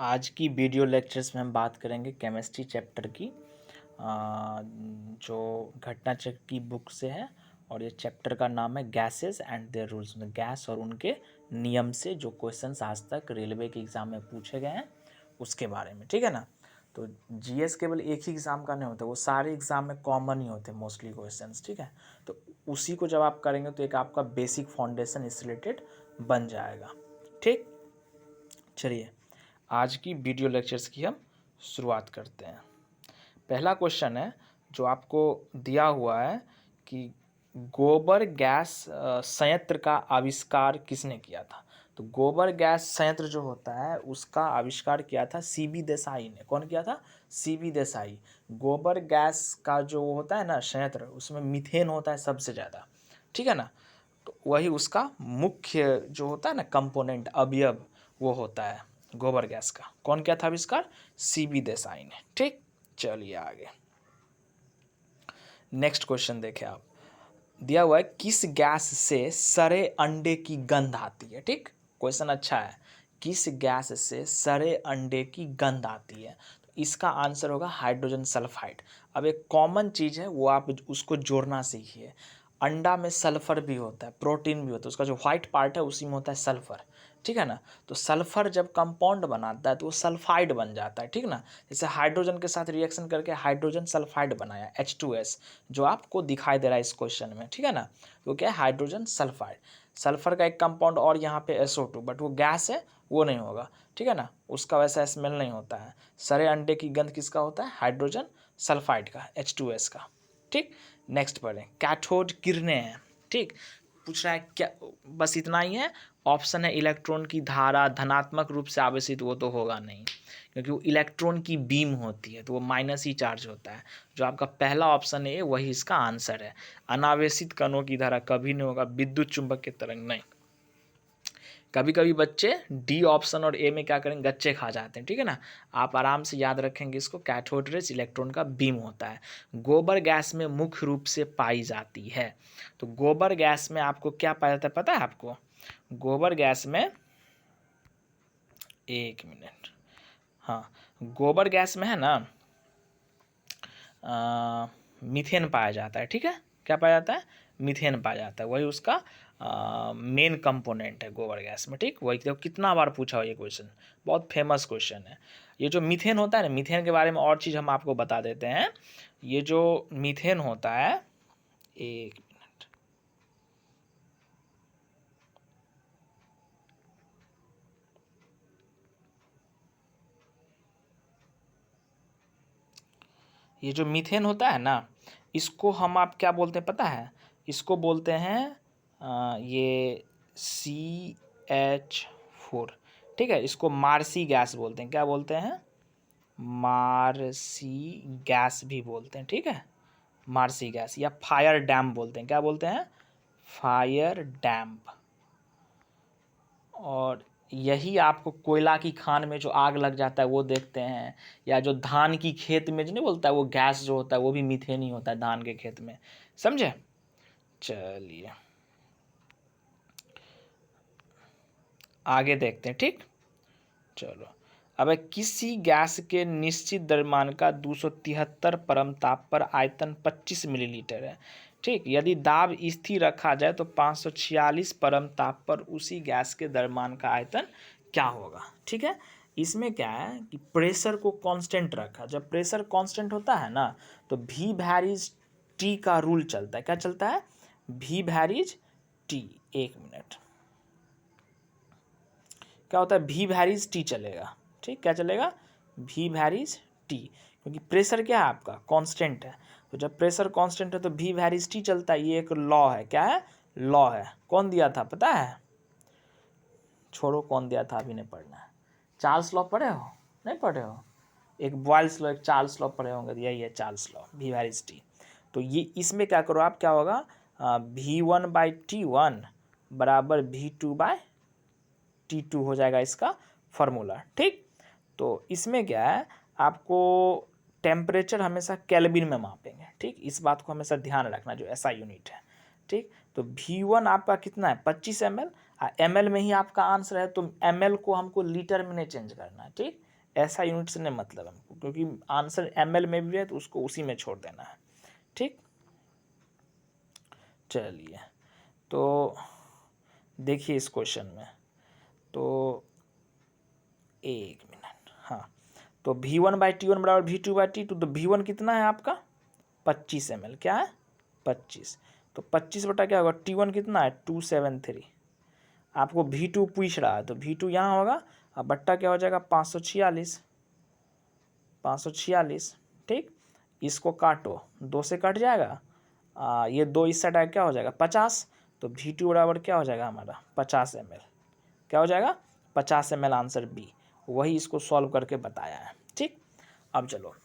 आज की video lectures में हम बात करेंगे केमिस्ट्री चैप्टर की जो घटना चक्र की बुक से है। और ये चैप्टर का नाम है गैसेस एंड देयर रूल्स, में गैस और उनके नियम से जो क्वेश्चंस आज तक रेलवे के एग्ज़ाम में पूछे गए हैं उसके बारे में, ठीक है ना। तो जीएस केवल एक ही एग्ज़ाम का नहीं होता, वो सारे एग्ज़ाम में कॉमन ही होते हैं मोस्टली क्वेश्चंस, ठीक है। तो उसी को जब आप करेंगे तो एक आपका बेसिक फाउंडेशन इस रिलेटेड बन जाएगा, ठीक। चलिए आज की वीडियो लेक्चर्स की हम शुरुआत करते हैं। पहला क्वेश्चन है जो आपको दिया हुआ है कि गोबर गैस संयंत्र का आविष्कार किसने किया था। तो गोबर गैस संयंत्र जो होता है उसका आविष्कार किया था सीबी देसाई ने। कौन किया था? सीबी देसाई। गोबर गैस का जो होता है ना संयंत्र, उसमें मीथेन होता है सबसे ज़्यादा, ठीक है ना। तो वही उसका मुख्य जो होता है ना कंपोनेंट, अवयव, वो होता है गोबर गैस का। कौन किया था आविष्कार? सीबी देसाई ने, ठीक। चलिए आगे नेक्स्ट क्वेश्चन देखें आप। दिया हुआ है किस गैस से सड़े अंडे की गंध आती है, ठीक। क्वेश्चन अच्छा है, किस गैस से सड़े अंडे की गंध आती है। तो इसका आंसर होगा हाइड्रोजन सल्फाइड। अब एक कॉमन चीज़ है वो आप उसको जोड़ना सीखिए। अंडा में सल्फर भी होता है, प्रोटीन भी होता है, उसका जो व्हाइट पार्ट है उसी में होता है सल्फर, ठीक है ना। तो सल्फर जब कंपाउंड बनाता है तो वो सल्फाइड बन जाता है, ठीक ना। जैसे हाइड्रोजन के साथ रिएक्शन करके हाइड्रोजन सल्फाइड बनाया H2S, जो आपको दिखाई दे रहा है इस क्वेश्चन में, ठीक है ना। तो क्या है? Hydrogen sulphide. सल्फर का एक कंपाउंड और यहाँ पे SO2, बट वो गैस है, वो नहीं होगा, ठीक है ना। उसका वैसा स्मेल नहीं होता है। सड़े अंडे की गंध किसका होता है? हाइड्रोजन सल्फाइड का, H2S का, ठीक। नेक्स्ट पढ़ें, कैथोड किरणें हैं, ठीक। पूछ रहा है क्या, बस इतना ही है। ऑप्शन है इलेक्ट्रॉन की धारा धनात्मक रूप से आवेशित, वो तो होगा नहीं क्योंकि वो इलेक्ट्रॉन की बीम होती है तो वो माइनस ही चार्ज होता है। जो आपका पहला ऑप्शन है वही इसका आंसर है। अनावेशित कणों की धारा कभी नहीं होगा। विद्युत चुंबक के तरंग नहीं। कभी कभी बच्चे डी ऑप्शन और ए में क्या करेंगे, गच्चे खा जाते हैं, ठीक है ना। आप आराम से याद रखेंगे इसको। कैथोड रेज इलेक्ट्रॉन का बीम होता है। गोबर गैस में मुख्य रूप से पाई जाती है। तो गोबर गैस में आपको क्या पाया जाता है पता है आपको? गोबर गैस में, एक मिनट, हाँ, गोबर गैस में है ना मीथेन पाया जाता है, ठीक है। क्या पाया जाता है? मीथेन पाया जाता है। वही उसका मेन कंपोनेंट है गोबर गैस में, ठीक। वही देखो कितना बार पूछा हो ये क्वेश्चन, बहुत फेमस क्वेश्चन है। ये जो मीथेन होता है ना, मीथेन के बारे में और चीज़ हम आपको बता देते हैं। ये जो मीथेन होता है, एक मिनट, ये जो मीथेन होता है ना, इसको हम आप क्या बोलते हैं पता है? इसको बोलते हैं ये CH4, ठीक है। इसको मार्सी गैस बोलते हैं। क्या बोलते हैं? मार्सी गैस भी बोलते हैं, ठीक है। मार्सी गैस या फायर डैम बोलते हैं। क्या बोलते हैं? फायर डैम्प। और यही आपको कोयला की खान में जो आग लग जाता है वो देखते हैं, या जो धान की खेत में जो नहीं बोलता है वो गैस जो होता है वो भी मीथेन ही होता है धान के खेत में, समझे। चलिए आगे देखते हैं, ठीक। चलो अब किसी गैस के निश्चित द्रव्यमान का 273 परम ताप पर आयतन 25 मिलीलीटर है, ठीक। यदि दाब स्थिर रखा जाए तो 546 परम ताप पर उसी गैस के द्रव्यमान का आयतन क्या होगा, ठीक है। इसमें क्या है कि प्रेशर को कांस्टेंट रखा। जब प्रेशर कांस्टेंट होता है ना तो V वैरीज T का रूल चलता है। क्या चलता है? V varies T। एक मिनट, क्या होता है? V वैरीज T चलेगा, ठीक। क्या चलेगा? V वैरीज T, क्योंकि प्रेशर क्या है आपका? कांस्टेंट है। तो जब प्रेशर कांस्टेंट है तो V वैरीज T चलता है। ये एक लॉ है। क्या है? लॉ है। कौन दिया था पता है? छोड़ो कौन दिया था, अभी नहीं पढ़ना है। चार्ल्स लॉ पढ़े हो? नहीं पढ़े हो? एक बॉयल्स लॉ, एक चार्ल्स लॉ पढ़े होंगे। यही है Charles law, V varies T। तो ये इसमें क्या करो आप, क्या होगा, V1/T1 बराबर V2/T2 हो जाएगा इसका फॉर्मूला, ठीक। तो इसमें क्या है, आपको टेम्परेचर हमेशा केल्विन में मापेंगे, ठीक। इस बात को हमेशा ध्यान रखना, जो ऐसा यूनिट है, ठीक। तो V1 आपका कितना है? 25 ml। ml में ही आपका आंसर है तो ml को हमको लीटर में नहीं चेंज करना है, ठीक। ऐसा यूनिट से नहीं मतलब हमको, क्योंकि आंसर ml में भी है तो उसको उसी में छोड़ देना है। ठीक, चलिए तो देखिए इस क्वेश्चन में, तो एक मिनट, हाँ, तो V1/T1 बराबर V2/T2, तो V1 कितना है आपका 25 ml, क्या है 25, तो 25 बटा क्या होगा T1 कितना है 273, आपको V2 पूछ रहा है तो V2 यहाँ होगा, अब बट्टा क्या हो जाएगा 546, 546। ठीक, इसको काटो, 2 से कट जाएगा, ये 2 इस साइड क्या हो जाएगा 50, तो V2 बराबर क्या हो जाएगा हमारा 50 ml, क्या हो जाएगा 50 ml, आंसर बी, वही इसको सॉल्व करके बताया है। ठीक, अब चलो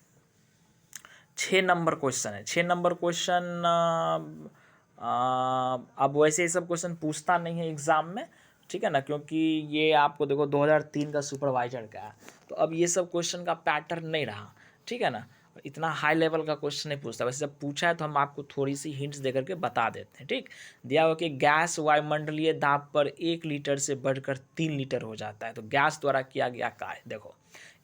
6 नंबर क्वेश्चन है। 6 नंबर क्वेश्चन अब वैसे ये सब क्वेश्चन पूछता नहीं है एग्ज़ाम में, ठीक है ना, क्योंकि ये आपको देखो 2003 का सुपरवाइजर का है, तो अब ये सब क्वेश्चन का पैटर्न नहीं रहा, ठीक है ना, इतना हाई लेवल का क्वेश्चन नहीं पूछता, वैसे जब पूछा है तो हम आपको थोड़ी सी हिंट्स दे करके बता देते हैं। ठीक, दिया हुआ कि गैस वायुमंडलीय दाब पर 1 लीटर से बढ़कर 3 लीटर हो जाता है, तो गैस द्वारा किया गया कार्य, देखो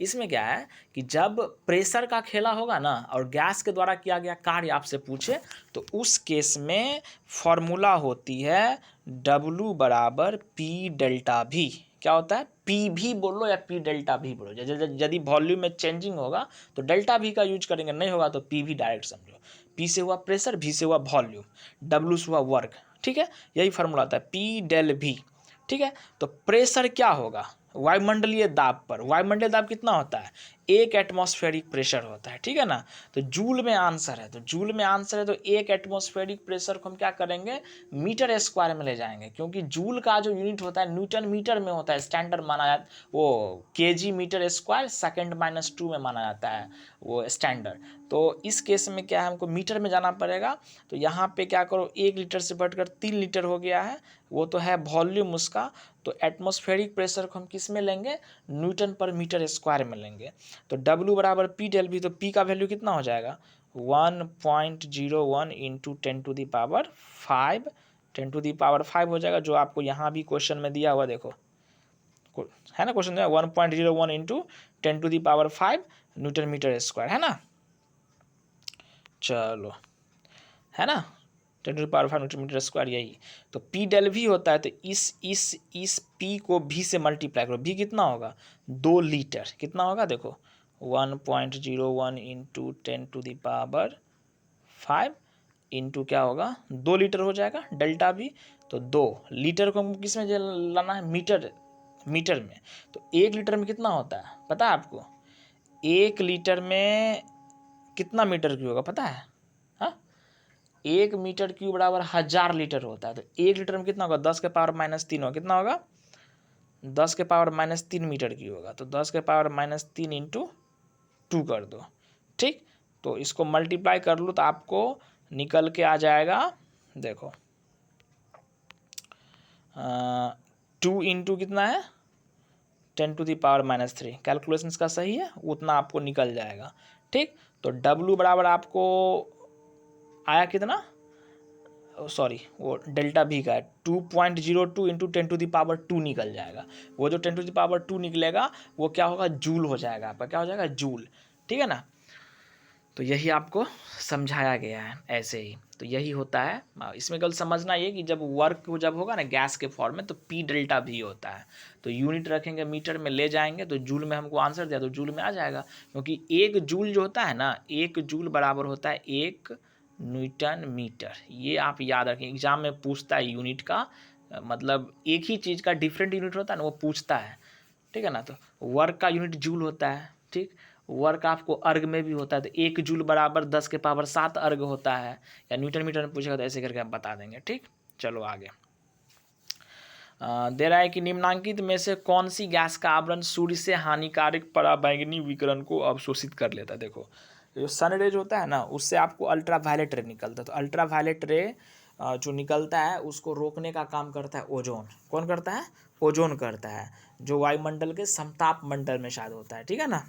इसमें क्या है कि जब प्रेशर का खेला होगा ना और गैस के द्वारा किया गया कार्य आपसे पूछे, तो उस केस में फॉर्मूला होती है W बराबर P डेल्टा V, क्या होता है पी भी बोलो या P डेल्टा V बोलो, यदि वॉल्यूम में चेंजिंग होगा तो डेल्टा V का यूज करेंगे, नहीं होगा तो P भी डायरेक्ट समझो, P से हुआ प्रेशर, V से हुआ वॉल्यूम, W से हुआ वर्क। ठीक है, यही फार्मूला आता है P डेल V। ठीक है, तो प्रेशर क्या होगा वायुमंडलीय दाब पर, वायुमंडलीय दाब कितना होता है 1 एटमॉस्फेरिक प्रेशर होता है। ठीक है ना, तो जूल में आंसर है, तो जूल में आंसर है, तो 1 एटमॉस्फेरिक प्रेशर को हम क्या करेंगे मीटर स्क्वायर में ले जाएंगे, क्योंकि जूल का जो यूनिट होता है न्यूटन मीटर में होता है, स्टैंडर्ड माना जाता है वो केजी मीटर स्क्वायर सेकेंड -2 में माना जाता है वो स्टैंडर्ड। तो इस केस में क्या है हमको मीटर में जाना पड़ेगा, तो यहाँ पे क्या करो 1 लीटर से बढ़कर 3 लीटर हो गया है, वो तो है वॉल्यूम उसका, तो एटमॉस्फेरिक प्रेशर को हम किस में लेंगे न्यूटन पर मीटर स्क्वायर में लेंगे, तो W बराबर P डेल V, तो P का वैल्यू कितना हो जाएगा 1.01 इंटू 10⁵, 10⁵ हो जाएगा, जो आपको यहाँ भी क्वेश्चन में दिया हुआ देखो है ना, question 1.01 into 10⁵ newton metre square, है ना, चलो है ना 10⁵ न्यूटन मीटर स्क्वायर, यही तो P डेल V होता है, तो इस P को V से मल्टीप्लाई करो, V कितना होगा 2 लीटर, कितना होगा देखो 1.01 इंटू 10⁵ इंटू क्या होगा 2 लीटर हो जाएगा डेल्टा V, तो 2 लीटर को हमको किस में लाना है मीटर में, तो 1 लीटर में कितना होता है पता है आपको 1 लीटर में कितना मीटर क्यूब होगा पता है, हाँ 1 मीटर क्यूब बराबर 1000 लीटर होता है, तो 1 लीटर में कितना होगा 10⁻³ होगा, कितना होगा 10⁻³ मीटर क्यूब होगा, तो 10⁻³ इंटू 2 कर दो। ठीक, तो इसको मल्टीप्लाई कर लो तो आपको निकल के आ जाएगा देखो 2 इंटू कितना है 10⁻³ कैलकुलेशन का सही है, उतना आपको निकल जाएगा। ठीक, तो W बराबर आपको आया कितना, सॉरी वो डेल्टा V का है 2.02 इंटू 10⁻² निकल जाएगा, वो जो 10⁻² निकलेगा वो क्या होगा जूल हो जाएगा आपका, क्या हो जाएगा जूल। ठीक है ना, तो यही आपको समझाया गया है ऐसे ही, तो यही होता है, इसमें केवल समझना ये कि जब वर्क जब होगा ना गैस के फॉर्म में तो P डेल्टा V होता है, तो यूनिट रखेंगे मीटर में ले जाएंगे, तो जूल में हमको आंसर दिया तो जूल में आ जाएगा, क्योंकि 1 जूल जो होता है ना 1 जूल बराबर होता है 1 न्यूटन मीटर, ये आप याद रखें, एग्जाम में पूछता है यूनिट का, मतलब एक ही चीज़ का डिफरेंट यूनिट होता है ना वो पूछता है। ठीक है ना, तो वर्क का यूनिट जूल होता है। ठीक, वर्क आपको अर्ग में भी होता है, तो 1 जूल बराबर 10⁻7 अर्ग होता है, या न्यूटन मीटर में पूछेगा तो ऐसे करके आप बता देंगे। ठीक, चलो आगे दे रहा है कि निम्नांकित में से कौन सी गैस का आवरण सूर्य से हानिकारक पराबैंगनी विकिरण को अवशोषित कर लेता है। देखो जो सन रेज होता है ना उससे आपको अल्ट्रा वायलेट रे निकलता है, तो अल्ट्रा वायलेट रे जो निकलता है उसको रोकने का काम करता है ओजोन। कौन करता है, ओजोन करता है, जो वायुमंडल के समताप मंडल में शायद होता है। ठीक है ना,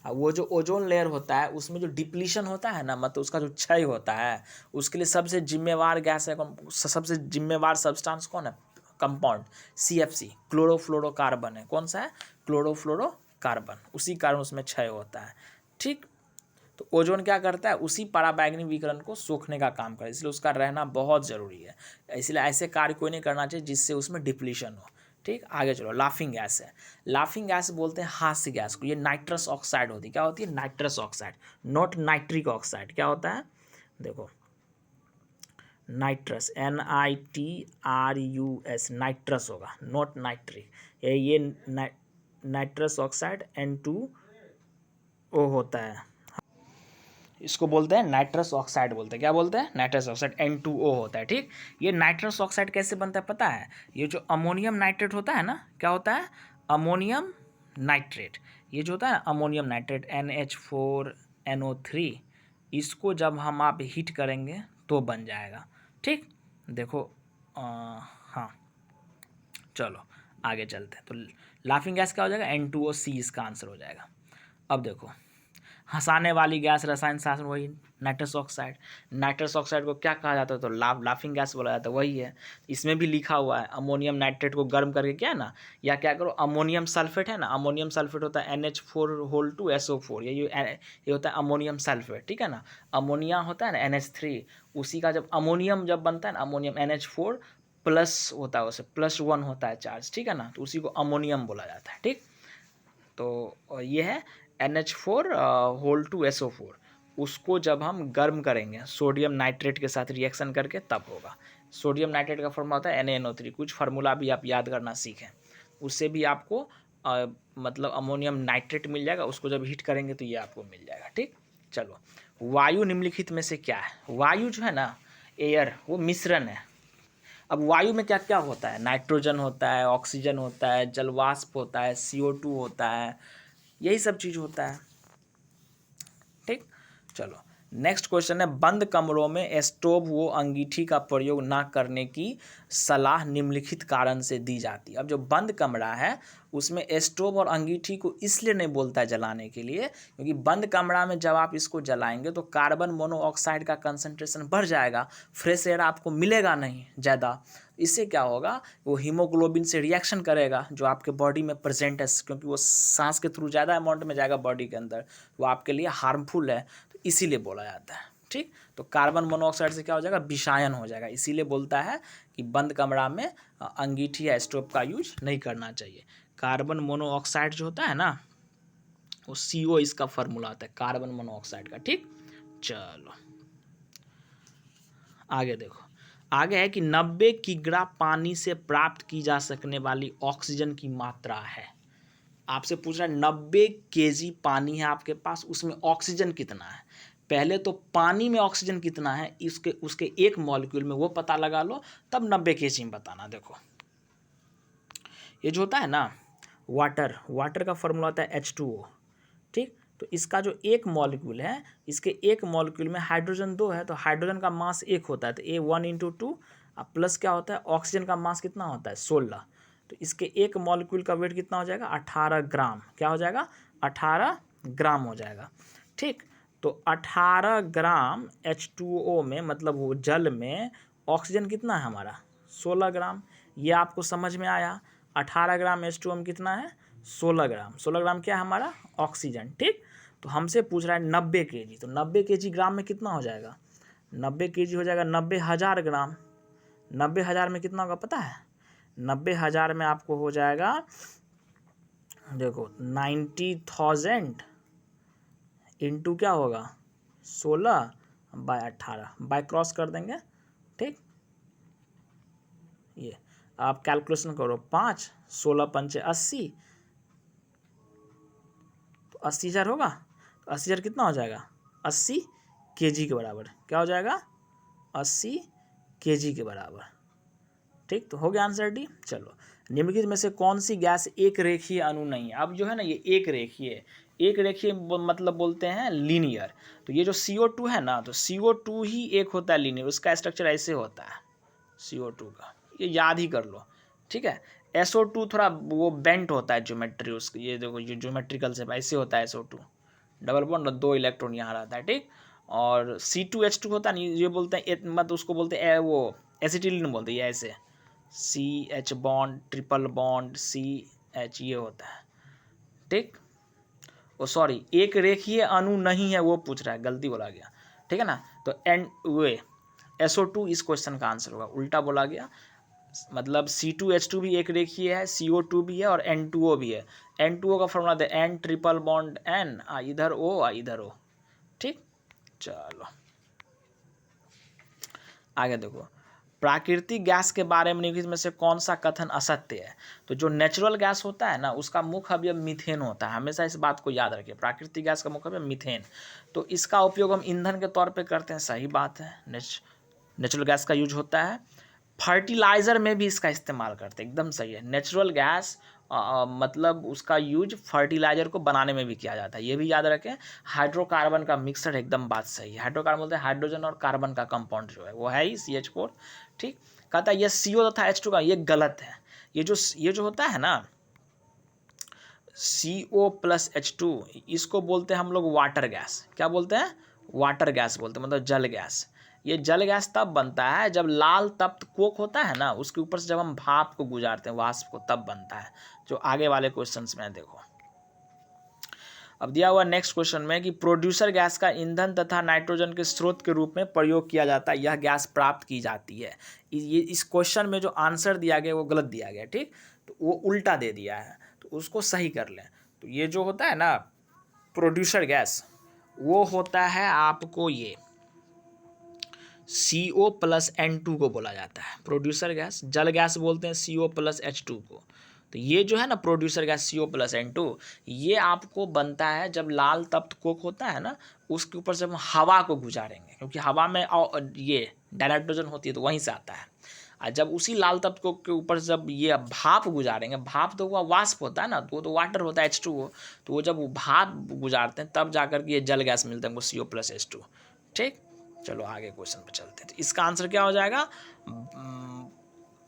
वो जो ओजोन लेयर होता है उसमें जो डिप्लीशन होता है ना, मतलब उसका जो क्षय होता है, उसके लिए सबसे जिम्मेवार गैस है, सबसे जिम्मेवार सब्सटेंस कौन है, कंपाउंड CFC क्लोरोफ्लोरोकार्बन है। कौन सा है, क्लोरोफ्लोरोकार्बन कार्बन, उसी कारण उसमें क्षय होता है। ठीक, तो ओजोन क्या करता है, उसी पराबैंगनी विकिरण को सोखने का काम करता है, इसलिए उसका रहना बहुत ज़रूरी है। इसलिए ऐसे कार्य कोई नहीं करना चाहिए जिससे उसमें डिप्लीशन हो। ठीक, आगे चलो। लाफिंग गैस है, लाफिंग गैस बोलते हैं हास्य गैस को। ये नाइट्रस ऑक्साइड होती है। क्या होती है, nitrous oxide, not nitric oxide. क्या होता है, देखो, नाइट्रस, NITRUS, नाइट्रस होगा, नॉट नाइट्रिक। ये नाइट्रस ऑक्साइड N2O होता है, इसको बोलते हैं नाइट्रस ऑक्साइड बोलते हैं। क्या बोलते हैं, नाइट्रस ऑक्साइड, N2O होता है। ठीक, ये नाइट्रस ऑक्साइड कैसे बनता है पता है, ये जो अमोनियम नाइट्रेट होता है ना, क्या होता है, अमोनियम नाइट्रेट, ये जो होता है अमोनियम नाइट्रेट NH4NO3, इसको जब हम आप हीट करेंगे तो बन जाएगा। ठीक, देखो हाँ, चलो आगे चलते हैं। तो लाफिंग गैस क्या हो जाएगा, N2O, इसका आंसर हो जाएगा। अब देखो, हंसाने वाली गैस रसायन शास्त्र वही नाइट्रस ऑक्साइड। नाइट्रस ऑक्साइड को क्या कहा जाता है, तो लाफिंग गैस बोला जाता है, वही है। इसमें भी लिखा हुआ है अमोनियम नाइट्रेट को गर्म करके क्या है ना, या क्या करो, अमोनियम सल्फेट है ना, अमोनियम सल्फेट होता है NH4 SO4, ये होता है अमोनियम सल्फेट। ठीक है ना, अमोनिया होता है ना NH3, उसी का जब अमोनियम जब बनता है ना, अमोनियम NH4 प्लस होता है, उसे +1 होता है चार्ज। ठीक है ना, तो उसी को अमोनियम बोला जाता है। ठीक, तो ये है NH4 SO4, उसको जब हम गर्म करेंगे सोडियम नाइट्रेट के साथ रिएक्शन करके तब होगा। सोडियम नाइट्रेट का फॉर्मूला होता है NaNO3। कुछ फार्मूला भी आप याद करना सीखें, उससे भी आपको मतलब अमोनियम नाइट्रेट मिल जाएगा। उसको जब हीट करेंगे तो ये आपको मिल जाएगा। ठीक, चलो। वायु निम्नलिखित में से क्या है, वायु जो है ना, एयर, वो मिश्रण है। अब वायु में क्या क्या होता है, नाइट्रोजन होता है, ऑक्सीजन होता है, जलवाष्प होता है, CO2 होता है, यही सब चीज़ होता है। ठीक, चलो नेक्स्ट क्वेश्चन है, बंद कमरों में स्टोव व अंगीठी का प्रयोग न करने की सलाह निम्नलिखित कारण से दी जाती है। अब जो बंद कमरा है उसमें स्टोव और अंगीठी को इसलिए नहीं बोलता है जलाने के लिए, क्योंकि बंद कमरा में जब आप इसको जलाएंगे तो कार्बन मोनोऑक्साइड का कंसंट्रेशन बढ़ जाएगा, फ्रेश एयर आपको मिलेगा नहीं ज़्यादा। इससे क्या होगा, वो हीमोग्लोबिन से रिएक्शन करेगा जो आपके बॉडी में प्रेजेंट है, क्योंकि वो सांस के थ्रू ज़्यादा अमाउंट में जाएगा बॉडी के अंदर, वो आपके लिए हार्मफुल है, तो इसीलिए बोला जाता है। ठीक, तो कार्बन मोनोऑक्साइड से क्या हो जाएगा, विषायन हो जाएगा, इसीलिए बोलता है कि बंद कमरा में अंगीठी या स्टोव का यूज नहीं करना चाहिए। कार्बन मोनोऑक्साइड जो होता है ना, वो CO इसका फॉर्मूला आता है कार्बन मोनोऑक्साइड का। ठीक, चलो आगे देखो, आगे है कि 90 किग्रा पानी से प्राप्त की जा सकने वाली ऑक्सीजन की मात्रा है। आपसे पूछ रहा है 90 kg पानी है आपके पास, उसमें ऑक्सीजन कितना है। पहले तो पानी में ऑक्सीजन कितना है इसके उसके एक मॉलिक्यूल में वो पता लगा लो, तब 90 kg में बताना। देखो, ये जो होता है ना वाटर का फॉर्मूला होता है H2O। ठीक, तो इसका जो एक मॉलिक्यूल है, इसके एक मॉलिक्यूल में हाइड्रोजन 2 है, तो हाइड्रोजन का मास 1 होता है, तो A1 × 2, प्लस क्या होता है, ऑक्सीजन का मास कितना होता है 16, तो इसके एक मॉलिक्यूल का वेट कितना हो जाएगा 18 ग्राम। क्या हो जाएगा, 18 ग्राम हो जाएगा। ठीक, तो 18 ग्राम H2O में, मतलब वो जल में ऑक्सीजन कितना है हमारा 16 ग्राम। ये आपको समझ में आया, 18 ग्राम H2O में कितना है 16 ग्राम। 16 ग्राम क्या है हमारा, ऑक्सीजन। ठीक, तो हमसे पूछ रहा है 90 kg, तो 90 kg ग्राम में कितना हो जाएगा, 90 kg हो जाएगा 90,000 ग्राम। 90,000 में कितना होगा पता है, 90,000 में आपको हो जाएगा, देखो 90,000 इंटू क्या होगा 16/18, बाय क्रॉस कर देंगे। ठीक, ये आप कैलकुलेशन करो, 5 16 पंचे 80, तो 80,000 होगा, तो 80,000 कितना हो जाएगा 80 kg के बराबर। क्या हो जाएगा 80 kg के बराबर। ठीक, तो हो गया आंसर डी। चलो, निम्नलिखित में से कौन सी गैस एक रेखीय अणु नहीं है। अब जो है ना, ये एक रेखीय मतलब बोलते हैं लीनियर। तो ये जो CO2 है ना, तो CO2 ही एक होता है लीनियर, उसका स्ट्रक्चर ऐसे होता है CO2 का, ये याद ही कर लो। ठीक है, SO2 थोड़ा वो बेंट होता है ज्योमेट्री उसकी, ये देखो ये ज्योमेट्रिकल से ऐसे होता है SO2, डबल बॉन्ड और 2 इलेक्ट्रॉन यहाँ रहता है। ठीक, और C2H2 होता है नहीं, ये बोलते हैं मतलब उसको बोलते हैं वो एसिटिलीन बोलते हैं, ये ऐसे CH bond, triple bond CH, ये होता है। ठीक, सॉरी, एक रेखीय अणु नहीं है वो पूछ रहा है, गलती बोला गया, ठीक है ना। तो एन वे SO2 इस क्वेश्चन का आंसर होगा, उल्टा बोला गया। मतलब C2H2 भी एक रेखीय है, CO2 भी है और N2O भी है। N2O का फॉर्मूला दे N ट्रिपल बॉन्ड N, इधर O इधर O, ठीक। चलो आगे देखो, प्राकृतिक गैस के बारे में निम्नलिखित में से कौन सा कथन असत्य है। तो जो नेचुरल गैस होता है ना, उसका मुख्य अवयव मीथेन होता है, हमेशा इस बात को याद रखिए, प्राकृतिक गैस का मुख्य अवयव मीथेन। तो इसका उपयोग हम ईंधन के तौर पे करते हैं, सही बात है, नेचुरल गैस का यूज होता है। फर्टिलाइज़र में भी इसका इस्तेमाल करते हैं, एकदम सही है। नेचुरल गैस मतलब उसका यूज फर्टिलाइजर को बनाने में भी किया जाता है, ये भी याद रखें। हाइड्रोकार्बन का मिक्सर, एकदम बात सही है। हाइड्रोकार्बन बोलते हैं हाइड्रोजन और कार्बन का कंपाउंड जो है वो है ही CH4, ठीक। कहता है ये CO तथा H2 का, ये गलत है। ये जो होता है ना CO+H2, इसको बोलते हैं हम लोग वाटर गैस। क्या बोलते हैं? वाटर गैस बोलते हैं, मतलब जल गैस। ये जल गैस तब बनता है जब लाल तप्त कोक होता है ना, उसके ऊपर से जब हम भाप को गुजारते हैं, वाष्प को, तब बनता है। जो आगे वाले क्वेश्चंस में देखो, अब दिया हुआ नेक्स्ट क्वेश्चन में कि प्रोड्यूसर गैस का ईंधन तथा नाइट्रोजन के स्रोत के रूप में प्रयोग किया जाता है, यह गैस प्राप्त की जाती है। ये इस क्वेश्चन में जो आंसर दिया गया वो गलत दिया गया, ठीक। तो वो उल्टा दे दिया है, तो उसको सही कर लें। तो ये जो होता है ना प्रोड्यूसर गैस, वो होता है आपको ये CO+N2 को बोला जाता है प्रोड्यूसर गैस। जल गैस बोलते हैं CO+H2 को। तो ये जो है ना प्रोड्यूसर गैस CO+N2, ये आपको बनता है जब लाल तप्त कोक होता है ना, उसके ऊपर से हम हवा को गुजारेंगे, क्योंकि हवा में ये डायनाइट्रोजन होती है, तो वहीं से आता है। और जब उसी लाल तप्त कोक के ऊपर जब ये भाप गुजारेंगे, भाप तो वो वाष्प होता है ना, तो वो तो वाटर होता है H2O, तो वो जब वो भाप गुजारते हैं तब जाकर के ये जल गैस मिलता है हमको CO+H2, ठीक। चलो आगे क्वेश्चन पे चलते हैं। तो इसका आंसर क्या हो जाएगा?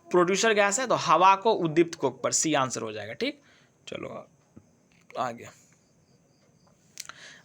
प्रोड्यूसर गैस है तो हवा को उद्दीप्त कोक पर, C आंसर हो जाएगा, ठीक। चलो आगे।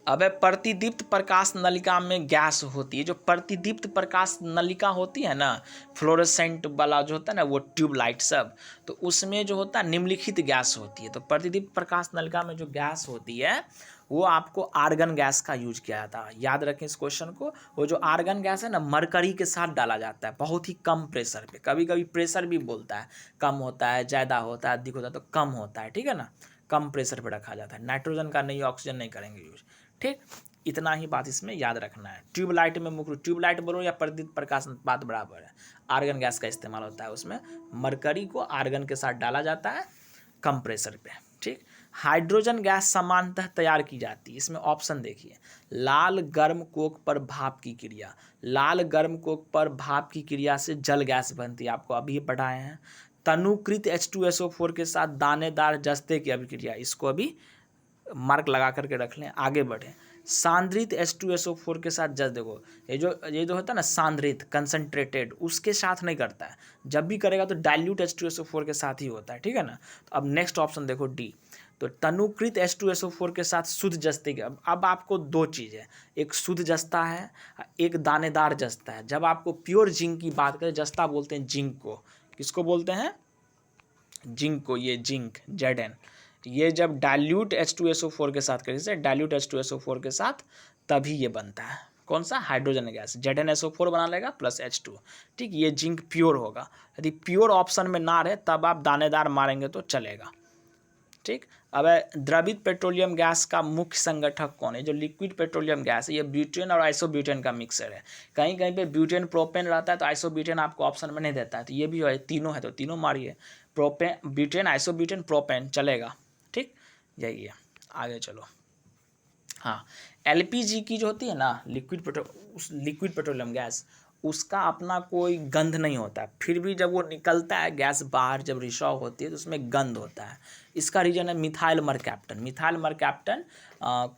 अब प्रतिदीप्त प्रकाश नलिका में गैस होती है, जो प्रतिदीप्त प्रकाश नलिका होती है ना, फ्लोरेसेंट वाला जो होता है ना, वो ट्यूबलाइट सब, तो उसमें जो होता है निम्नलिखित गैस होती है। तो प्रतिदीप्त प्रकाश नलिका में जो गैस होती है वो आपको आर्गन गैस का यूज किया जाता है, याद रखें इस क्वेश्चन को। वो जो आर्गन गैस है ना, मरकरी के साथ डाला जाता है, बहुत ही कम प्रेशर पे। कभी कभी प्रेशर भी बोलता है, कम होता है, ज़्यादा होता है, अधिक होता है, तो कम होता है, ठीक है ना, कम प्रेशर पे रखा जाता है। नाइट्रोजन का नहीं, ऑक्सीजन नहीं करेंगे यूज, ठीक। इतना ही बात इसमें याद रखना है। ट्यूबलाइट में मुख्य, ट्यूबलाइट बोलो या प्रतिदीप्त प्रकाश, बात बराबर है। आर्गन गैस का इस्तेमाल होता है उसमें, मरकरी को आर्गन के साथ डाला जाता है कम प्रेशर पे, ठीक। हाइड्रोजन गैस सामान्यतः तैयार की जाती है, इसमें ऑप्शन देखिए, लाल गर्म कोक पर भाप की क्रिया, लाल गर्म कोक पर भाप की क्रिया से जल गैस बनती है, आपको अभी पढ़ाए हैं। तनुकृत H2SO4 के साथ दानेदार जस्ते की अभिक्रिया, इसको अभी मार्क लगा करके रख लें, आगे बढ़ें। सांद्रित H2SO4 के साथ जस्ट देखो, ये जो होता है ना सांद्रित, कंसनट्रेटेड, उसके साथ नहीं करता है, जब भी करेगा तो डाइल्यूट H2SO4 के साथ ही होता है, ठीक है ना। तो अब नेक्स्ट ऑप्शन देखो D, तो तनुकृत H2SO4 के साथ शुद्ध जस्ते के, अब आपको दो चीज़ है, एक शुद्ध जस्ता है, एक दानेदार जस्ता है। जब आपको प्योर जिंक की बात करें, जस्ता बोलते हैं जिंक को, किसको बोलते हैं? जिंक को, ये जिंक Zn। ये जब डाइल्यूट H2SO4 के साथ करें, डाइल्यूट H2SO4 के साथ, तभी ये बनता है कौन सा? Hydrogen gas. ZnSO4 बना लेगा प्लस H2, ठीक। ये जिंक प्योर होगा। यदि प्योर ऑप्शन में ना रहे तब आप दानेदार मारेंगे तो चलेगा, ठीक। अब द्रवित पेट्रोलियम गैस का मुख्य संगठक कौन है? जो लिक्विड पेट्रोलियम गैस है, ये ब्यूटेन और आइसोब्यूटेन का मिक्सर है। कहीं कहीं पे ब्यूटेन प्रोपेन रहता है, तो आइसोब्यूटेन आपको ऑप्शन में नहीं देता है, तो ये भी है, तीनों है तो तीनों मारिए, प्रोपेन, ब्यूटेन, आइसोब्यूटेन, प्रोपेन, चलेगा, ठीक। यही है, आगे चलो। हाँ, LPG की जो होती है ना, लिक्विड पेट्रोलियम गैस, उसका अपना कोई गंध नहीं होता है, फिर भी जब वो निकलता है गैस बाहर, जब रिसाव होती है तो उसमें गंध होता है। इसका रीजन है मिथाइल मरकैप्टन। मिथाइल मरकैप्टन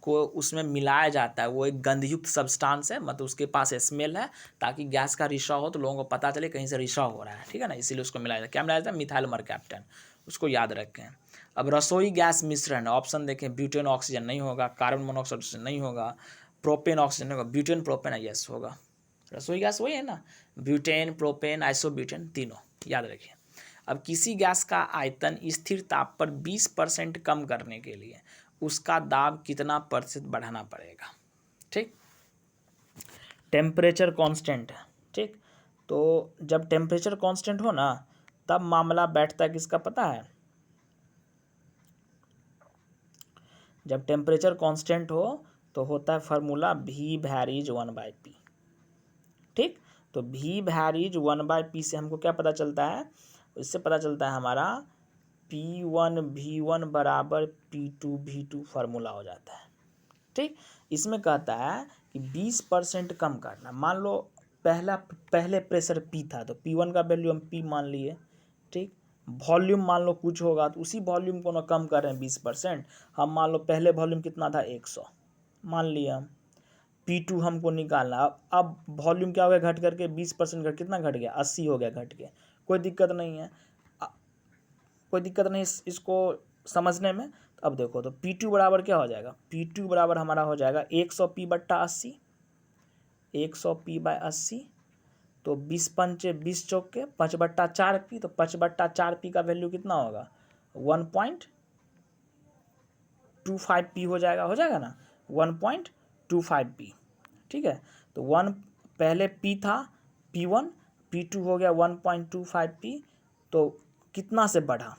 को उसमें मिलाया जाता है, वो एक गंधयुक्त सब्सटेंस है, मतलब उसके पास स्मेल है, ताकि गैस का रिसाव हो तो लोगों को पता चले कहीं से रिसाव हो रहा है, ठीक है ना, इसीलिए उसको मिलाया जाता है। क्या मिलाया जाता है? मिथाइल मरकैप्टन, उसको याद रखें। अब रसोई गैस मिश्रण, ऑप्शन देखें, ब्यूटेन ऑक्सीजन नहीं होगा, कार्बन मोनोऑक्साइड नहीं होगा, प्रोपेन ऑक्सीजन नहीं होगा, ब्यूटेन प्रोपेन यस होगा। रसोई गैस वही है ना, ब्यूटेन, प्रोपेन, आइसोब्यूटेन, तीनों याद रखिए। अब किसी गैस का आयतन स्थिर ताप पर 20% कम करने के लिए उसका दाब कितना प्रतिशत बढ़ाना पड़ेगा। ठीक, टेम्परेचर कांस्टेंट है। ठीक, तो जब टेम्परेचर कांस्टेंट हो ना तब मामला बैठता है किसका पता है? जब टेम्परेचर कांस्टेंट हो तो होता है फार्मूला V वैरीज 1/P। ठीक, तो V वैरीज 1/P से हमको क्या पता चलता है? इससे पता चलता है हमारा P1 V1 बराबर P2 V2 फार्मूला हो जाता है। ठीक, इसमें कहता है कि 20% कम करना। मान लो पहले प्रेशर P था तो P1 का वैल्यू हम P मान लिए। ठीक, वॉल्यूम मान लो कुछ होगा तो उसी वॉल्यूम को ना कम कर रहे हैं 20%। हम मान लो पहले वॉल्यूम कितना था 100 मान लिया हम। P2 हमको निकालना। अब वॉल्यूम क्या हो गया घट करके 20% घट, कितना घट गया 80 हो गया घट के। कोई दिक्कत नहीं है, कोई दिक्कत नहीं इसको समझने में। तो अब देखो तो P2 बराबर क्या हो जाएगा? P2 बराबर हमारा हो जाएगा 100P/80, 100P/80। तो 20 पंचे 20 चौक के 5/4P। तो 5/4P का वैल्यू कितना होगा? 1.25P हो जाएगा ना, 1.25P। ठीक है, तो पहले P था P1, P2 हो गया 1.25P। तो कितना से बढ़ा?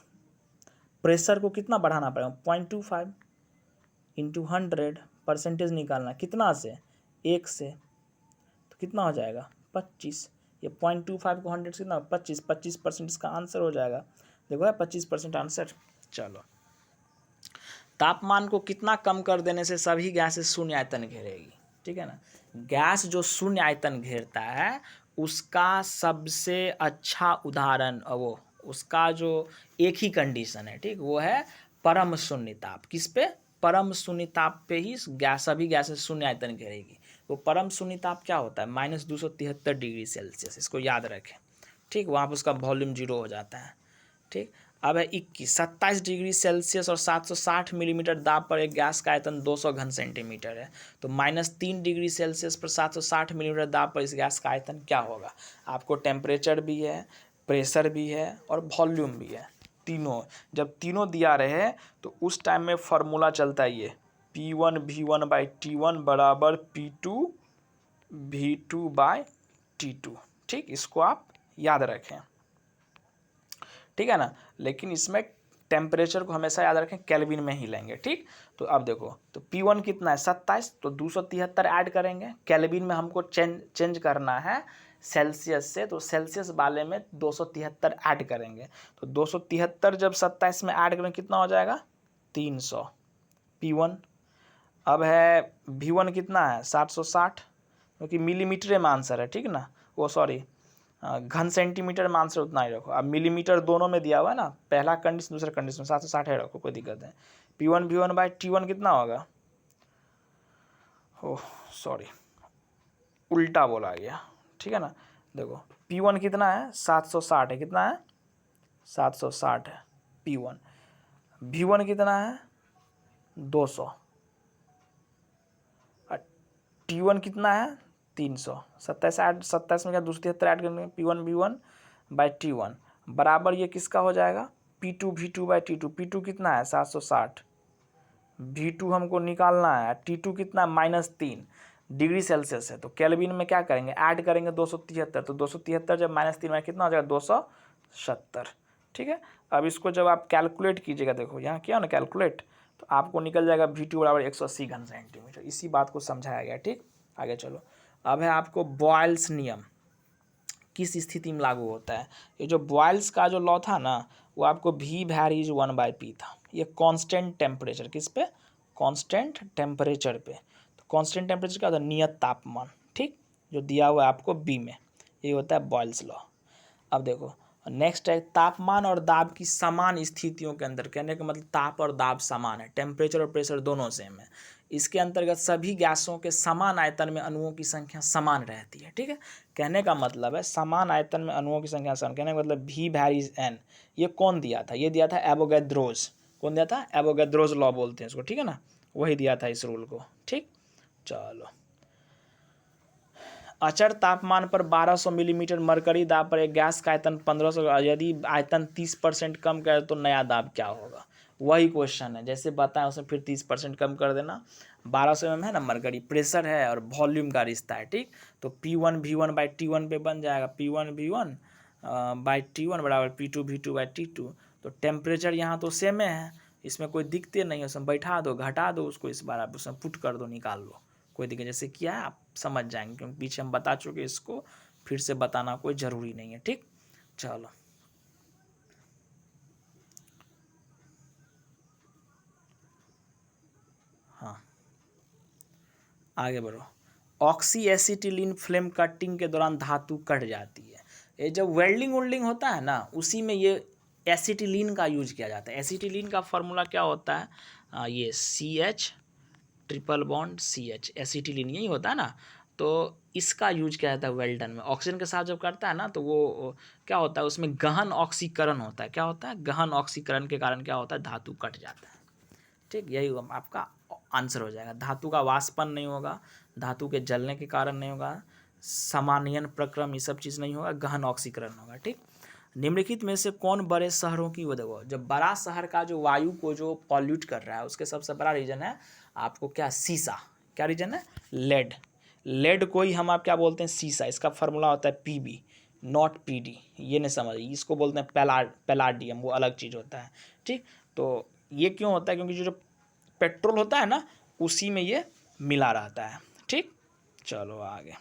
प्रेशर को कितना बढ़ाना पड़ेगा? 0.25 इंटू 100, परसेंटेज निकालना कितना से? 1 से। तो कितना हो जाएगा? 25। ये 0.25 को 100 से कितना? 25% इसका आंसर हो जाएगा। देखो है 25% आंसर। चलो, तापमान को कितना कम कर देने से सभी गैसें शून्य आयतन घेरेगी? ठीक है ना, गैस जो शून्य आयतन घेरता है उसका सबसे अच्छा उदाहरण वो उसका जो एक ही कंडीशन है, ठीक, वो है परम शून्य ताप। किस पे? परम शून्य ताप पे ही गैस सभी गैसें शून्य आयतन घेरेगी। वो परम शून्य ताप क्या होता है? -273 डिग्री सेल्सियस, इसको याद रखें। ठीक, वहाँ पर उसका वॉल्यूम 0 हो जाता है। ठीक, अब है 27 डिग्री सेल्सियस और 760 मिलीमीटर दाब पर एक गैस का आयतन 200 घन सेंटीमीटर है। तो -3 डिग्री सेल्सियस पर 760 मिलीमीटर दाब पर इस गैस का आयतन क्या होगा? आपको टेम्परेचर भी है, प्रेशर भी है और वॉल्यूम भी है, तीनों। जब तीनों दिया रहे तो उस टाइम में फार्मूला चलता है ये P1 V1/T1 बराबर P2 V2/T2। ठीक, इसको आप याद रखें। ठीक है ना, लेकिन इसमें टेम्परेचर को हमेशा याद रखें, केल्विन में ही लेंगे। ठीक, तो अब देखो तो P1 कितना है? 27। तो 273 ऐड करेंगे, केल्विन में हमको चेंज करना है सेल्सियस से, तो सेल्सियस वाले में 273 ऐड करेंगे। तो 273 जब 27 में ऐड करेंगे कितना हो जाएगा? 300 P1। अब है V1 कितना है? 760, क्योंकि मिलीमीटर में आंसर है। ठीक ना, वो सॉरी घन सेंटीमीटर में आंसर उतना ही रखो। अब मिलीमीटर दोनों में दिया हुआ है ना, पहला कंडीशन दूसरा कंडीशन 760 है रखो, कोई दिक्कत नहीं। P1 V1/T1 कितना होगा? ओह सॉरी, उल्टा बोला गया। ठीक है ना, देखो P1 कितना है? 760 है। कितना है? 760 है P1। V1 कितना है? 200। T1 कितना है? 300। 27 में क्या 273 ऐड करेंगे? P1 V1/T1 बराबर ये किसका हो जाएगा? P2 V2/T2। P2 कितना है? 760। V2 हमको निकालना है, T2 कितना? -3 डिग्री सेल्सियस है। तो केल्विन में क्या करेंगे? ऐड करेंगे 273। तो 273 जब -3 में कितना हो जाएगा? 270। ठीक है, अब इसको जब आप कैलकुलेट कीजिएगा, देखो यहाँ किया ना कैलकुलेट, तो आपको निकल जाएगा V2 बराबर 180 घन सेंटीमीटर। इसी बात को समझाया गया। ठीक, आगे चलो। अब है आपको बॉयल्स नियम किस स्थिति में लागू होता है। ये जो बॉयल्स का जो लॉ था ना, वो आपको V वैरीज 1/P था। ये कांस्टेंट टेम्परेचर, किस पे? कांस्टेंट टेम्परेचर पे। तो कांस्टेंट टेम्परेचर क्या होता है? नियत तापमान। ठीक, जो दिया हुआ है आपको B में, ये होता है बॉयल्स लॉ। अब देखो नेक्स्ट है तापमान और दाब की समान स्थितियों के अंदर, कहने का मतलब ताप और दाब समान है, टेम्परेचर और प्रेशर दोनों सेम है। इसके अंतर्गत सभी गैसों के समान आयतन में अणुओं की संख्या समान रहती है। ठीक है, कहने का मतलब है समान आयतन में अणुओं की संख्या समान, कहने का मतलब V वैरीज N। ये कौन दिया था? ये दिया था एवोगैड्रोस। कौन दिया था? एवोगैड्रोस लॉ बोलते हैं इसको। ठीक है ना, वही दिया था इस रूल को। ठीक, चलो। अचर तापमान पर 1200 मिलीमीटर मरकरी दाब पर एक गैस का आयतन 1500, यदि आयतन 30% कम करे तो नया दाब क्या होगा? वही क्वेश्चन है जैसे बताया, उसमें फिर 30% कम कर देना। 1200 mm है ना मरकरी, प्रेशर है और वॉल्यूम का रिश्ता है, ठीक। तो P1V1/T1 पे बन जाएगा P1V1/T1 बराबर P2V2/T2। तो टेम्परेचर यहाँ तो सेम है, इसमें कोई दिक्कत नहीं है, उसमें बैठा दो, घटा दो उसको, इस बार आप उसमें पुट कर दो, निकाल लो, कोई दिक्कत। जैसे किया है आप समझ जाएंगे, क्योंकि पीछे हम बता चुके, इसको फिर से बताना कोई ज़रूरी नहीं है, ठीक। चलो हाँ आगे बढ़ो। ऑक्सी एसिटिलीन फ्लेम कटिंग के दौरान धातु कट जाती है। ये जब वेल्डिंग वेल्डिंग होता है ना, उसी में ये एसिटिलीन का यूज किया जाता है। एसिटिलीन का फॉर्मूला क्या होता है, ये CH∼BC एसिटिलीन यही होता है ना। तो इसका यूज किया जाता है वेल्डन में। ऑक्सीजन के साथ जब करता है ना, तो वो क्या होता है, उसमें गहन ऑक्सीकरण होता है। क्या होता है, गहन ऑक्सीकरण के कारण क्या होता है, धातु कट जाता है, ठीक। यही आपका आंसर हो जाएगा। धातु का वाष्पन नहीं होगा, धातु के जलने के कारण नहीं होगा, सामान्यन प्रक्रम, ये सब चीज़ नहीं होगा, गहन ऑक्सीकरण होगा, ठीक। निम्नलिखित में से कौन बड़े शहरों की, वो देखो, जब बड़ा शहर का जो वायु को जो पॉल्यूट कर रहा है, उसके सबसे बड़ा रीजन है आपको क्या, शीशा। क्या रीजन है, लेड। लेड को ही हम आप क्या बोलते हैं, शीशा। इसका फार्मूला होता है PB नॉट PD। ये नहीं समझिए, इसको बोलते हैं पैलाडियम, वो अलग चीज़ होता है, ठीक। तो ये क्यों होता है, क्योंकि जो पेट्रोल होता है ना, उसी में ये मिला रहता है, ठीक। चलो आगे।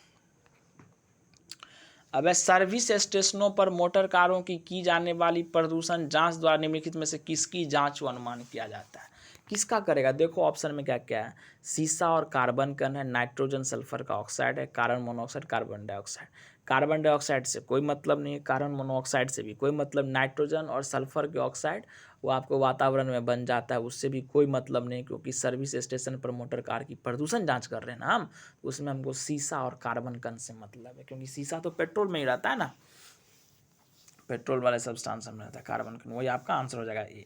अब सर्विस स्टेशनों पर मोटर कारों की जाने वाली प्रदूषण जांच द्वारा निम्नलिखित में से किसकी जांच व अनुमान किया जाता है। किसका करेगा, देखो ऑप्शन में क्या क्या है, सीसा और कार्बन कण है, नाइट्रोजन सल्फर का ऑक्साइड है, carbon monoxide, carbon dioxide. Carbon dioxide से कोई मतलब नहीं है, कार्बन मोनोऑक्साइड से भी कोई मतलब, नाइट्रोजन और सल्फर के ऑक्साइड वो आपको वातावरण में बन जाता है, उससे भी कोई मतलब नहीं, क्योंकि सर्विस स्टेशन पर मोटर कार की प्रदूषण जांच कर रहे हैं ना हम, उसमें हमको सीसा और कार्बन कण से मतलब है, क्योंकि सीसा तो पेट्रोल में ही रहता है ना, पेट्रोल वाले सब्सटेंस में रहता है, कार्बन कण, वही आपका आंसर हो जाएगा ए।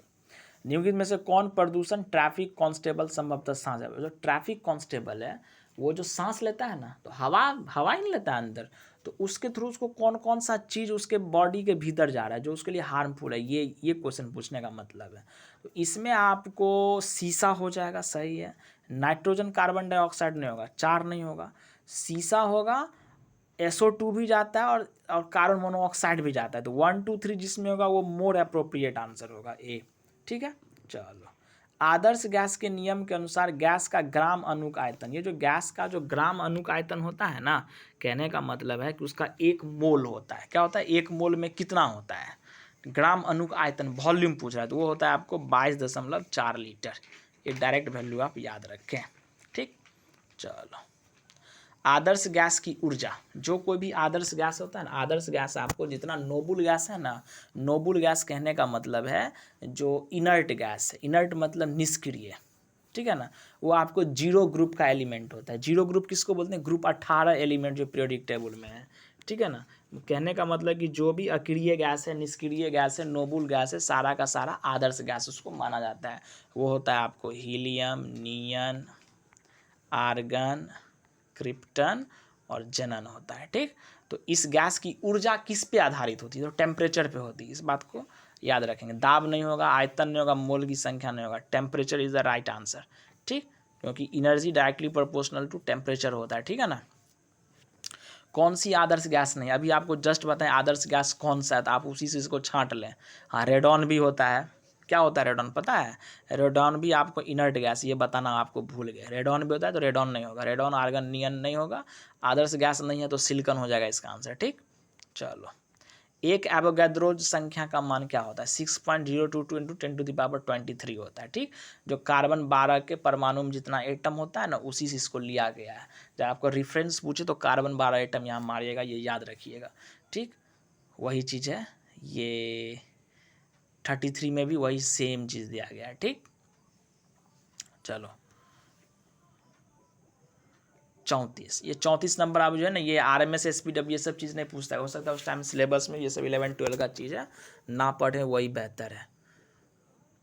निम्नलिखित में से कौन प्रदूषण ट्रैफिक कांस्टेबल संभवतः सांस है। जो ट्रैफिक कांस्टेबल है, वो जो सांस लेता है ना, तो हवा हवा ही नहीं लेता है अंदर, तो उसके थ्रू उसको कौन कौन सा चीज़ उसके बॉडी के भीतर जा रहा है जो उसके लिए हार्मफुल है, ये क्वेश्चन पूछने का मतलब है। तो इसमें आपको शीशा हो जाएगा, सही है। नाइट्रोजन कार्बन डाइऑक्साइड नहीं होगा, 4 नहीं होगा, शीशा होगा, SO2 भी जाता है और कार्बन मोनोऑक्साइड भी जाता है। तो 1 2 3 जिसमें होगा वो मोर अप्रोप्रिएट आंसर होगा ए, ठीक है। चलो, आदर्श गैस के नियम के अनुसार गैस का ग्राम अणुक आयतन, ये जो गैस का जो ग्राम अणुक आयतन होता है ना, कहने का मतलब है कि उसका 1 मोल होता है। क्या होता है, 1 मोल में कितना होता है, ग्राम अणुक आयतन, वॉल्यूम पूछ रहा है, तो वो होता है आपको 22.4 लीटर। ये डायरेक्ट वैल्यू आप याद रखें, ठीक। चलो, आदर्श गैस की ऊर्जा, जो कोई भी आदर्श गैस होता है ना, आदर्श गैस आपको जितना नोबुल गैस है ना, नोबुल गैस कहने का मतलब है जो इनर्ट गैस है, इनर्ट मतलब निष्क्रिय, ठीक है ना, वो आपको जीरो ग्रुप का एलिमेंट होता है। जीरो ग्रुप किसको बोलते हैं, ग्रुप 18 एलिमेंट जो पीरियोडिक टेबल में है, ठीक है ना। कहने का मतलब कि जो भी अक्रिय गैस है, निष्क्रिय गैस है, नोबुल गैस है, सारा का सारा आदर्श गैस उसको माना जाता है। वो होता है आपको हीलियम, नियन, आर्गन, क्रिप्टन और जेनन होता है, ठीक। तो इस गैस की ऊर्जा किस पे आधारित होती है, तो टेम्परेचर पे होती है, इस बात को याद रखेंगे। दाब नहीं होगा, आयतन नहीं होगा, मोल की संख्या नहीं होगा, temperature is the right answer, ठीक, क्योंकि energy directly proportional to temperature होता है, ठीक है ना। कौन सी आदर्श गैस नहीं, अभी आपको जस्ट बताएं आदर्श गैस कौन सा है, तो आप उसी से इसको छांट लें। हाँ, रेडॉन भी होता है। क्या होता है रेडॉन, पता है, रेडॉन भी आपको इनर्ट गैस, ये बताना आपको भूल गए, रेडॉन भी होता है, तो रेडॉन नहीं होगा, रेडॉन आर्गन नियन नहीं होगा, आदर्श गैस नहीं है तो सिलिकॉन हो जाएगा इसका आंसर, ठीक। चलो, एक एवोगैड्रो संख्या का मान क्या होता है, 6.022 इंटू 10⁻23 होता है, ठीक। जो कार्बन 12 के परमाणु में जितना एटम होता है ना, उसी से इसको लिया गया है। जब आपको रेफरेंस पूछे तो कार्बन 12 एटम यहाँ मारिएगा, ये याद रखिएगा, ठीक। वही चीज़ है, ये 33 में भी वही सेम चीज़ दिया गया है, ठीक। चलो, 34, ये 34 नंबर आप जो है ना, ये RMS SPW ये सब चीज़ नहीं पूछता है, हो सकता है उस टाइम सिलेबस में ये सब 11 12 का चीज़ है, ना पढ़े वही बेहतर है,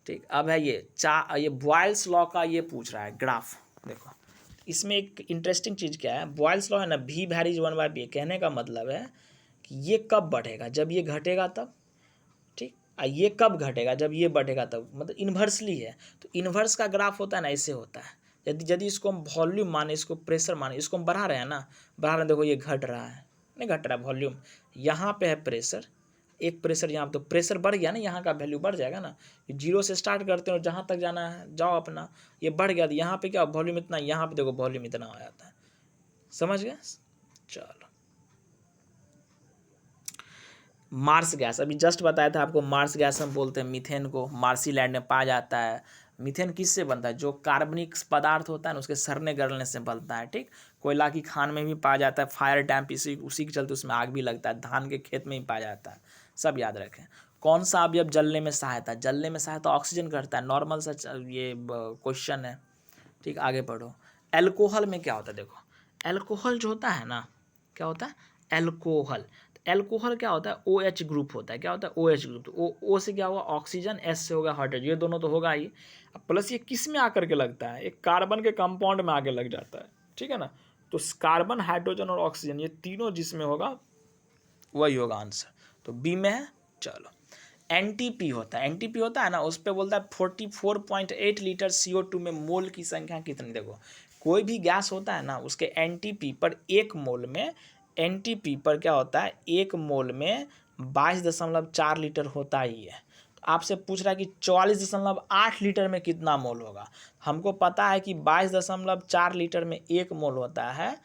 ठीक। अब है ये बॉयल्स लॉ का ये पूछ रहा है ग्राफ, देखो इसमें एक इंटरेस्टिंग चीज़ क्या है, बॉयल्स लॉ है ना, V वैरीज 1/B, कहने का मतलब है कि ये कब बढ़ेगा, जब ये घटेगा तब, ठीक। ये कब घटेगा, जब ये बढ़ेगा तब, मतलब इन्वर्सली है। तो इन्वर्स का ग्राफ होता है ना, ऐसे होता है। यदि इसको हम वॉल्यूम माने, इसको प्रेशर माने, इसको हम बढ़ा रहे हैं ना, बढ़ा रहे हैं, देखो ये घट रहा है, नहीं घट रहा है वॉल्यूम, यहाँ पे है प्रेशर, एक प्रेशर यहाँ पे, तो प्रेशर बढ़ गया ना, यहाँ का वैल्यू बढ़ जाएगा ना। जीरो से स्टार्ट करते हैं और जहाँ तक जाना है जाओ अपना, ये बढ़ गया, तो यहाँ पे क्या वॉल्यूम इतना, यहाँ पे देखो वॉल्यूम इतना आ जाता है। समझ गए? चलो, मार्स गैस, अभी जस्ट बताया था आपको, मार्स गैस हम बोलते हैं मीथेन को, मार्सी लैंड में पाया जाता है। मीथेन किससे बनता है, जो कार्बनिक पदार्थ होता है ना उसके सड़ने गलने से बनता है। ठीक, कोयला की खान में भी पाया जाता है, फायर डैम्प उसी के चलते उसमें आग भी लगता है, धान के खेत में भी पाया जाता है। सब याद रखें। कौन सा अवयव जलने में सहायता ऑक्सीजन करता है, नॉर्मल सा ये क्वेश्चन है। ठीक, आगे पढ़ो। एल्कोहल में क्या होता है, देखो एल्कोहल जो होता है ना, क्या होता है एल्कोहल, एल्कोहल क्या होता है, OH ग्रुप होता है। क्या होता है, OH ग्रुप। तो O से क्या होगा ऑक्सीजन, S से होगा हाइड्रोजन, ये दोनों तो होगा ही। अब प्लस ये किस में आकर के लगता है, एक कार्बन के कंपाउंड में आके लग जाता है। ठीक है ना, तो कार्बन, हाइड्रोजन और ऑक्सीजन, ये तीनों जिसमें होगा वही होगा आंसर। तो बी में है। चलो, NTP होता है, NTP होता है ना, उस पर बोलता है 44.8 लीटर CO2 में मोल की संख्या कितनी। देखो कोई भी गैस होता है ना, उसके NTP पर एक मोल में, NTP पर क्या होता है, एक मोल में 22.4 लीटर होता ही है। तो आपसे पूछ रहा है कि 44.8 लीटर में कितना मोल होगा। हमको पता है कि 22.4 लीटर में एक मोल होता है,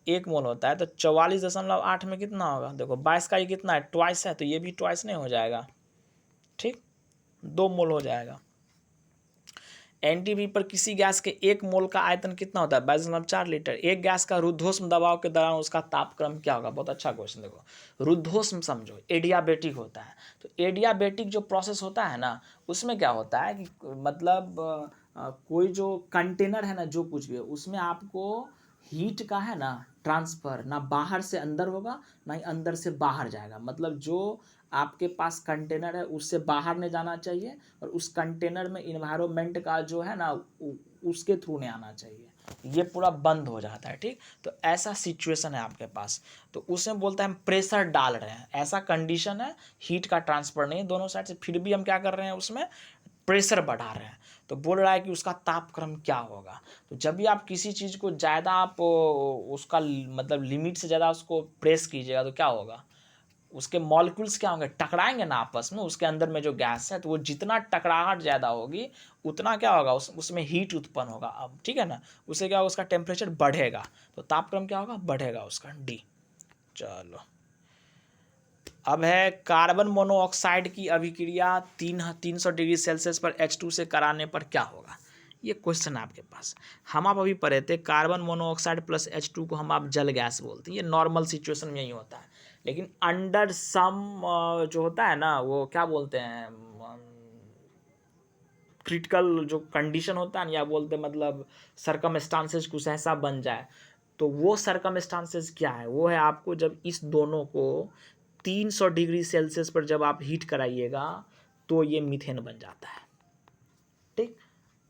एक मोल होता है, तो 44.8 में कितना होगा। देखो 22 का ये कितना है, ट्वाइस है, तो ये भी ट्वाइस नहीं हो जाएगा। ठीक, 2 मोल हो जाएगा। NTP पर किसी गैस के एक मोल का आयतन कितना होता है, 22.4 लीटर। एक गैस का रुद्धोष्म दबाव के दौरान उसका तापक्रम क्या होगा। बहुत अच्छा क्वेश्चन। देखो रुद्धोष्म समझो, एडियाबेटिक होता है। तो एडियाबेटिक जो प्रोसेस होता है ना, उसमें क्या होता है कि मतलब कोई जो कंटेनर है ना, जो कुछ भी है उसमें आपको हीट का है ना ट्रांसफ़र, ना बाहर से अंदर होगा ना ही अंदर से बाहर जाएगा। मतलब जो आपके पास कंटेनर है उससे बाहर नहीं जाना चाहिए, और उस कंटेनर में इन्वायरमेंट का जो है ना उसके थ्रू नहीं आना चाहिए, ये पूरा बंद हो जाता है। ठीक, तो ऐसा सिचुएशन है आपके पास, तो उसमें बोलता है हम प्रेशर डाल रहे हैं, ऐसा कंडीशन है, हीट का ट्रांसफर नहीं दोनों साइड से, फिर भी हम क्या कर रहे हैं, उसमें प्रेशर बढ़ा रहे हैं। तो बोल रहा है कि उसका तापक्रम क्या होगा। तो जब भी आप किसी चीज़ को ज़्यादा आप उसका मतलब लिमिट से ज़्यादा उसको प्रेस कीजिएगा तो क्या होगा, उसके मॉलिक्यूल्स क्या होंगे, टकराएंगे ना आपस में, उसके अंदर में जो गैस है, तो वो जितना टकराहट ज़्यादा होगी उतना क्या होगा, उसमें हीट उत्पन्न होगा। अब ठीक है ना, उससे क्या होगा, उसका टेम्परेचर बढ़ेगा, तो तापक्रम क्या होगा, बढ़ेगा उसका, डी। चलो, अब है कार्बन मोनोऑक्साइड की अभिक्रिया 300 डिग्री सेल्सियस पर H2 से कराने पर क्या होगा। ये क्वेश्चन है आपके पास। हम आप अभी पढ़े थे कार्बन मोनोऑक्साइड प्लस H2 को हम आप जल गैस बोलते हैं। ये नॉर्मल सिचुएशन में यही होता है, लेकिन अंडर सम जो होता है ना, वो क्या बोलते हैं, क्रिटिकल जो कंडीशन होता है ना, या बोलते हैं मतलब सरकमस्टांसेस कुछ ऐसा बन जाए, तो वो सरकमस्टांसेस क्या है, वो है आपको जब इस दोनों को 300 डिग्री सेल्सियस पर जब आप हीट कराइएगा तो ये मीथेन बन जाता है। ठीक,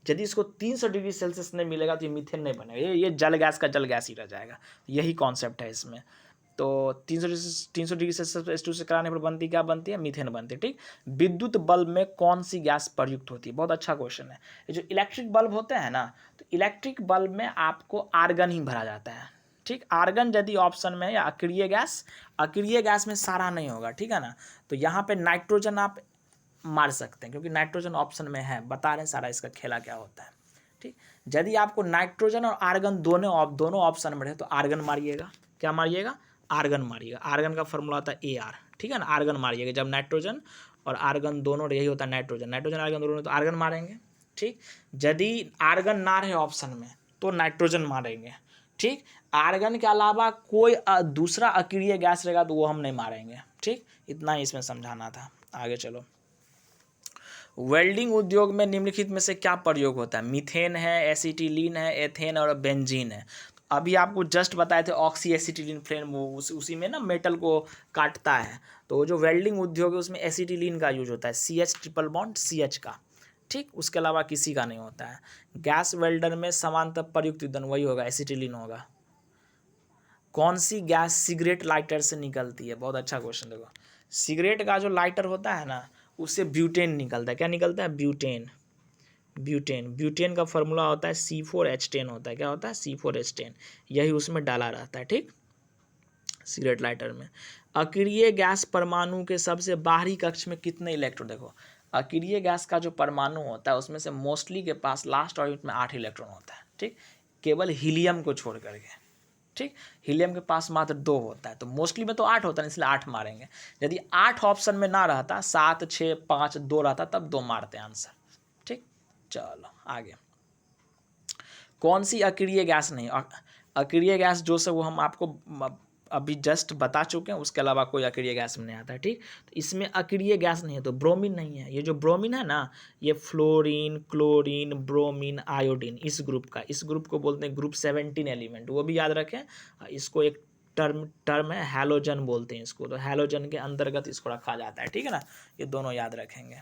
यदि इसको 300 डिग्री सेल्सियस नहीं मिलेगा तो ये मीथेन नहीं बनेगा, ये जल गैस का जल गैस ही रह जाएगा। यही कॉन्सेप्ट है इसमें। तो 300 डिग्री सेल्सियस पर H2 से कराने पर बनती क्या बनती है, मीथेन बनती है। ठीक, विद्युत बल्ब में कौन सी गैस प्रयुक्त होती है, बहुत अच्छा क्वेश्चन है। ये जो इलेक्ट्रिक बल्ब होते हैं ना, तो इलेक्ट्रिक बल्ब में आपको आर्गन ही भरा जाता है। ठीक, आर्गन यदि ऑप्शन में है, या अक्रिय गैस, अक्रिय गैस में सारा नहीं होगा। ठीक है ना, तो यहाँ पे नाइट्रोजन आप मार सकते हैं, क्योंकि नाइट्रोजन ऑप्शन में है, बता रहे हैं सारा इसका खेला क्या होता है। ठीक, यदि आपको नाइट्रोजन और आर्गन दोनों ऑप्शन में रहे तो आर्गन मारिएगा। क्या मारिएगा, आर्गन मारिएगा। आर्गन का फॉर्मूला होता है AR। ठीक है ना, आर्गन मारिएगा जब नाइट्रोजन और आर्गन दोनों, यही होता है नाइट्रोजन आर्गन दोनों, तो आर्गन मारेंगे। ठीक, यदि आर्गन ना रहे ऑप्शन में तो नाइट्रोजन मारेंगे। ठीक, आर्गन के अलावा कोई दूसरा अक्रिय गैस रहेगा तो वो हम नहीं मारेंगे। ठीक, इतना ही इसमें समझाना था। आगे चलो, वेल्डिंग उद्योग में निम्नलिखित में से क्या प्रयोग होता है। मीथेन है, एसिटिलीन है, एथेन और बेंजीन है। अभी आपको जस्ट बताए थे ऑक्सी एसिटिलीन फ्लेम, वो उसी में ना मेटल को काटता है। तो जो वेल्डिंग उद्योग है उसमें एसिटिलीन का यूज होता है, CH ट्रिपल बॉन्ड CH का। ठीक, उसके अलावा किसी का नहीं होता है। गैस वेल्डर में समांतर प्रयुक्त ईंधन वही होगा, एसिटिलीन होगा। कौन सी गैस सिगरेट लाइटर से निकलती है, बहुत अच्छा क्वेश्चन। देखो सिगरेट का जो लाइटर होता है ना, उससे ब्यूटेन निकलता है। क्या निकलता है? ब्यूटेन। ब्यूटेन का फॉर्मूला होता है C4H10 होता है। क्या होता है? C4H10। यही उसमें डाला रहता है, ठीक, सिगरेट लाइटर में। अक्रिय गैस परमाणु के सबसे बाहरी कक्ष में कितने इलेक्ट्रॉन? देखो, अक्रिय गैस का जो परमाणु होता है उसमें से मोस्टली के पास लास्ट ऑर्बिट में 8 इलेक्ट्रॉन होता है, ठीक, केवल हीलियम को छोड़ करके, ठीक। हीलियम के पास मात्र 2 होता है, तो मोस्टली में तो 8 होता है, इसलिए 8 मारेंगे। यदि 8 ऑप्शन में ना रहता, 7, 6, 5, 2 रहता, तब 2 मारते आंसर, ठीक। चलो आगे। कौन सी अक्रिय गैस नहीं? अक्रिय गैस जो से वो हम आपको अभी जस्ट बता चुके हैं, उसके अलावा कोई अक्रिय गैस में नहीं आता है, ठीक। तो इसमें अक्रिय गैस नहीं है, तो ब्रोमीन नहीं है। ये जो ब्रोमीन है ना, ये फ्लोरीन, क्लोरीन, ब्रोमीन, आयोडीन, इस ग्रुप को बोलते हैं ग्रुप 17 एलिमेंट। वो भी याद रखें। इसको एक टर्म है हैलोजन बोलते हैं इसको, तो हैलोजन के अंतर्गत इसको रखा जाता है, ठीक है ना। ये दोनों याद रखेंगे।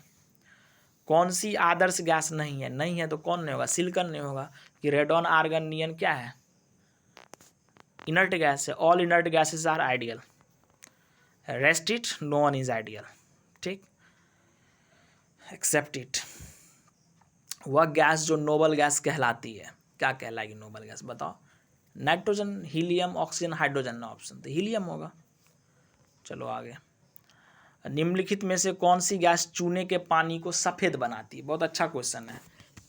कौन सी आदर्श गैस नहीं है? नहीं है तो कौन नहीं होगा? सिलिकॉन नहीं होगा, कि रेडॉन, आर्गन, नियन क्या है? इनर्ट गैस है। All inert gases are ideal. Rest it, no one is ideal, ठीक, एक्सेप्ट इट। वह गैस जो नोबल गैस कहलाती है, क्या कहलाएगी नोबल गैस? बताओ। Nitrogen, helium, oxygen, hydrogen. ना ऑप्शन तो हीलियम होगा। चलो आगे। निम्नलिखित में से कौन सी गैस चूने के पानी को सफ़ेद बनाती है? बहुत अच्छा क्वेश्चन है।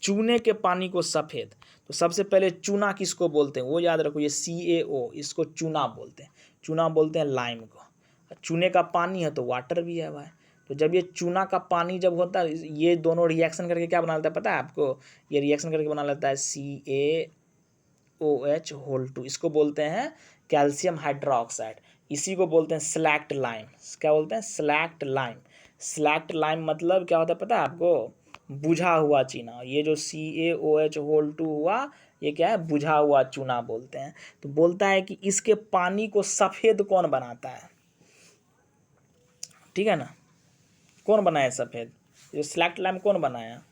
चूने के पानी को सफ़ेद, तो सबसे पहले चूना किसको बोलते हैं वो याद रखो। ये CaO, इसको चूना बोलते हैं। चूना बोलते हैं लाइम को। चूने का पानी है तो वाटर भी है भाई। तो जब ये चूना का पानी जब होता है, ये दोनों रिएक्शन करके क्या बना लेता है पता है आपको? ये रिएक्शन करके बना लेता है CaOH2। इसको बोलते हैं कैल्शियम हाइड्रोक्साइड। इसी को बोलते हैं स्लैक्ट लाइम। क्या बोलते हैं? Select lime. स्लैक्ट लाइम मतलब क्या होता है पता है आपको? बुझा हुआ चूना। ये जो CaOH2 हुआ, ये क्या है? बुझा हुआ चूना बोलते हैं। तो बोलता है कि इसके पानी को सफ़ेद कौन बनाता है? ठीक है ना, कौन बनाया सफ़ेद? ये स्लैक्ट लाइम कौन बनाया?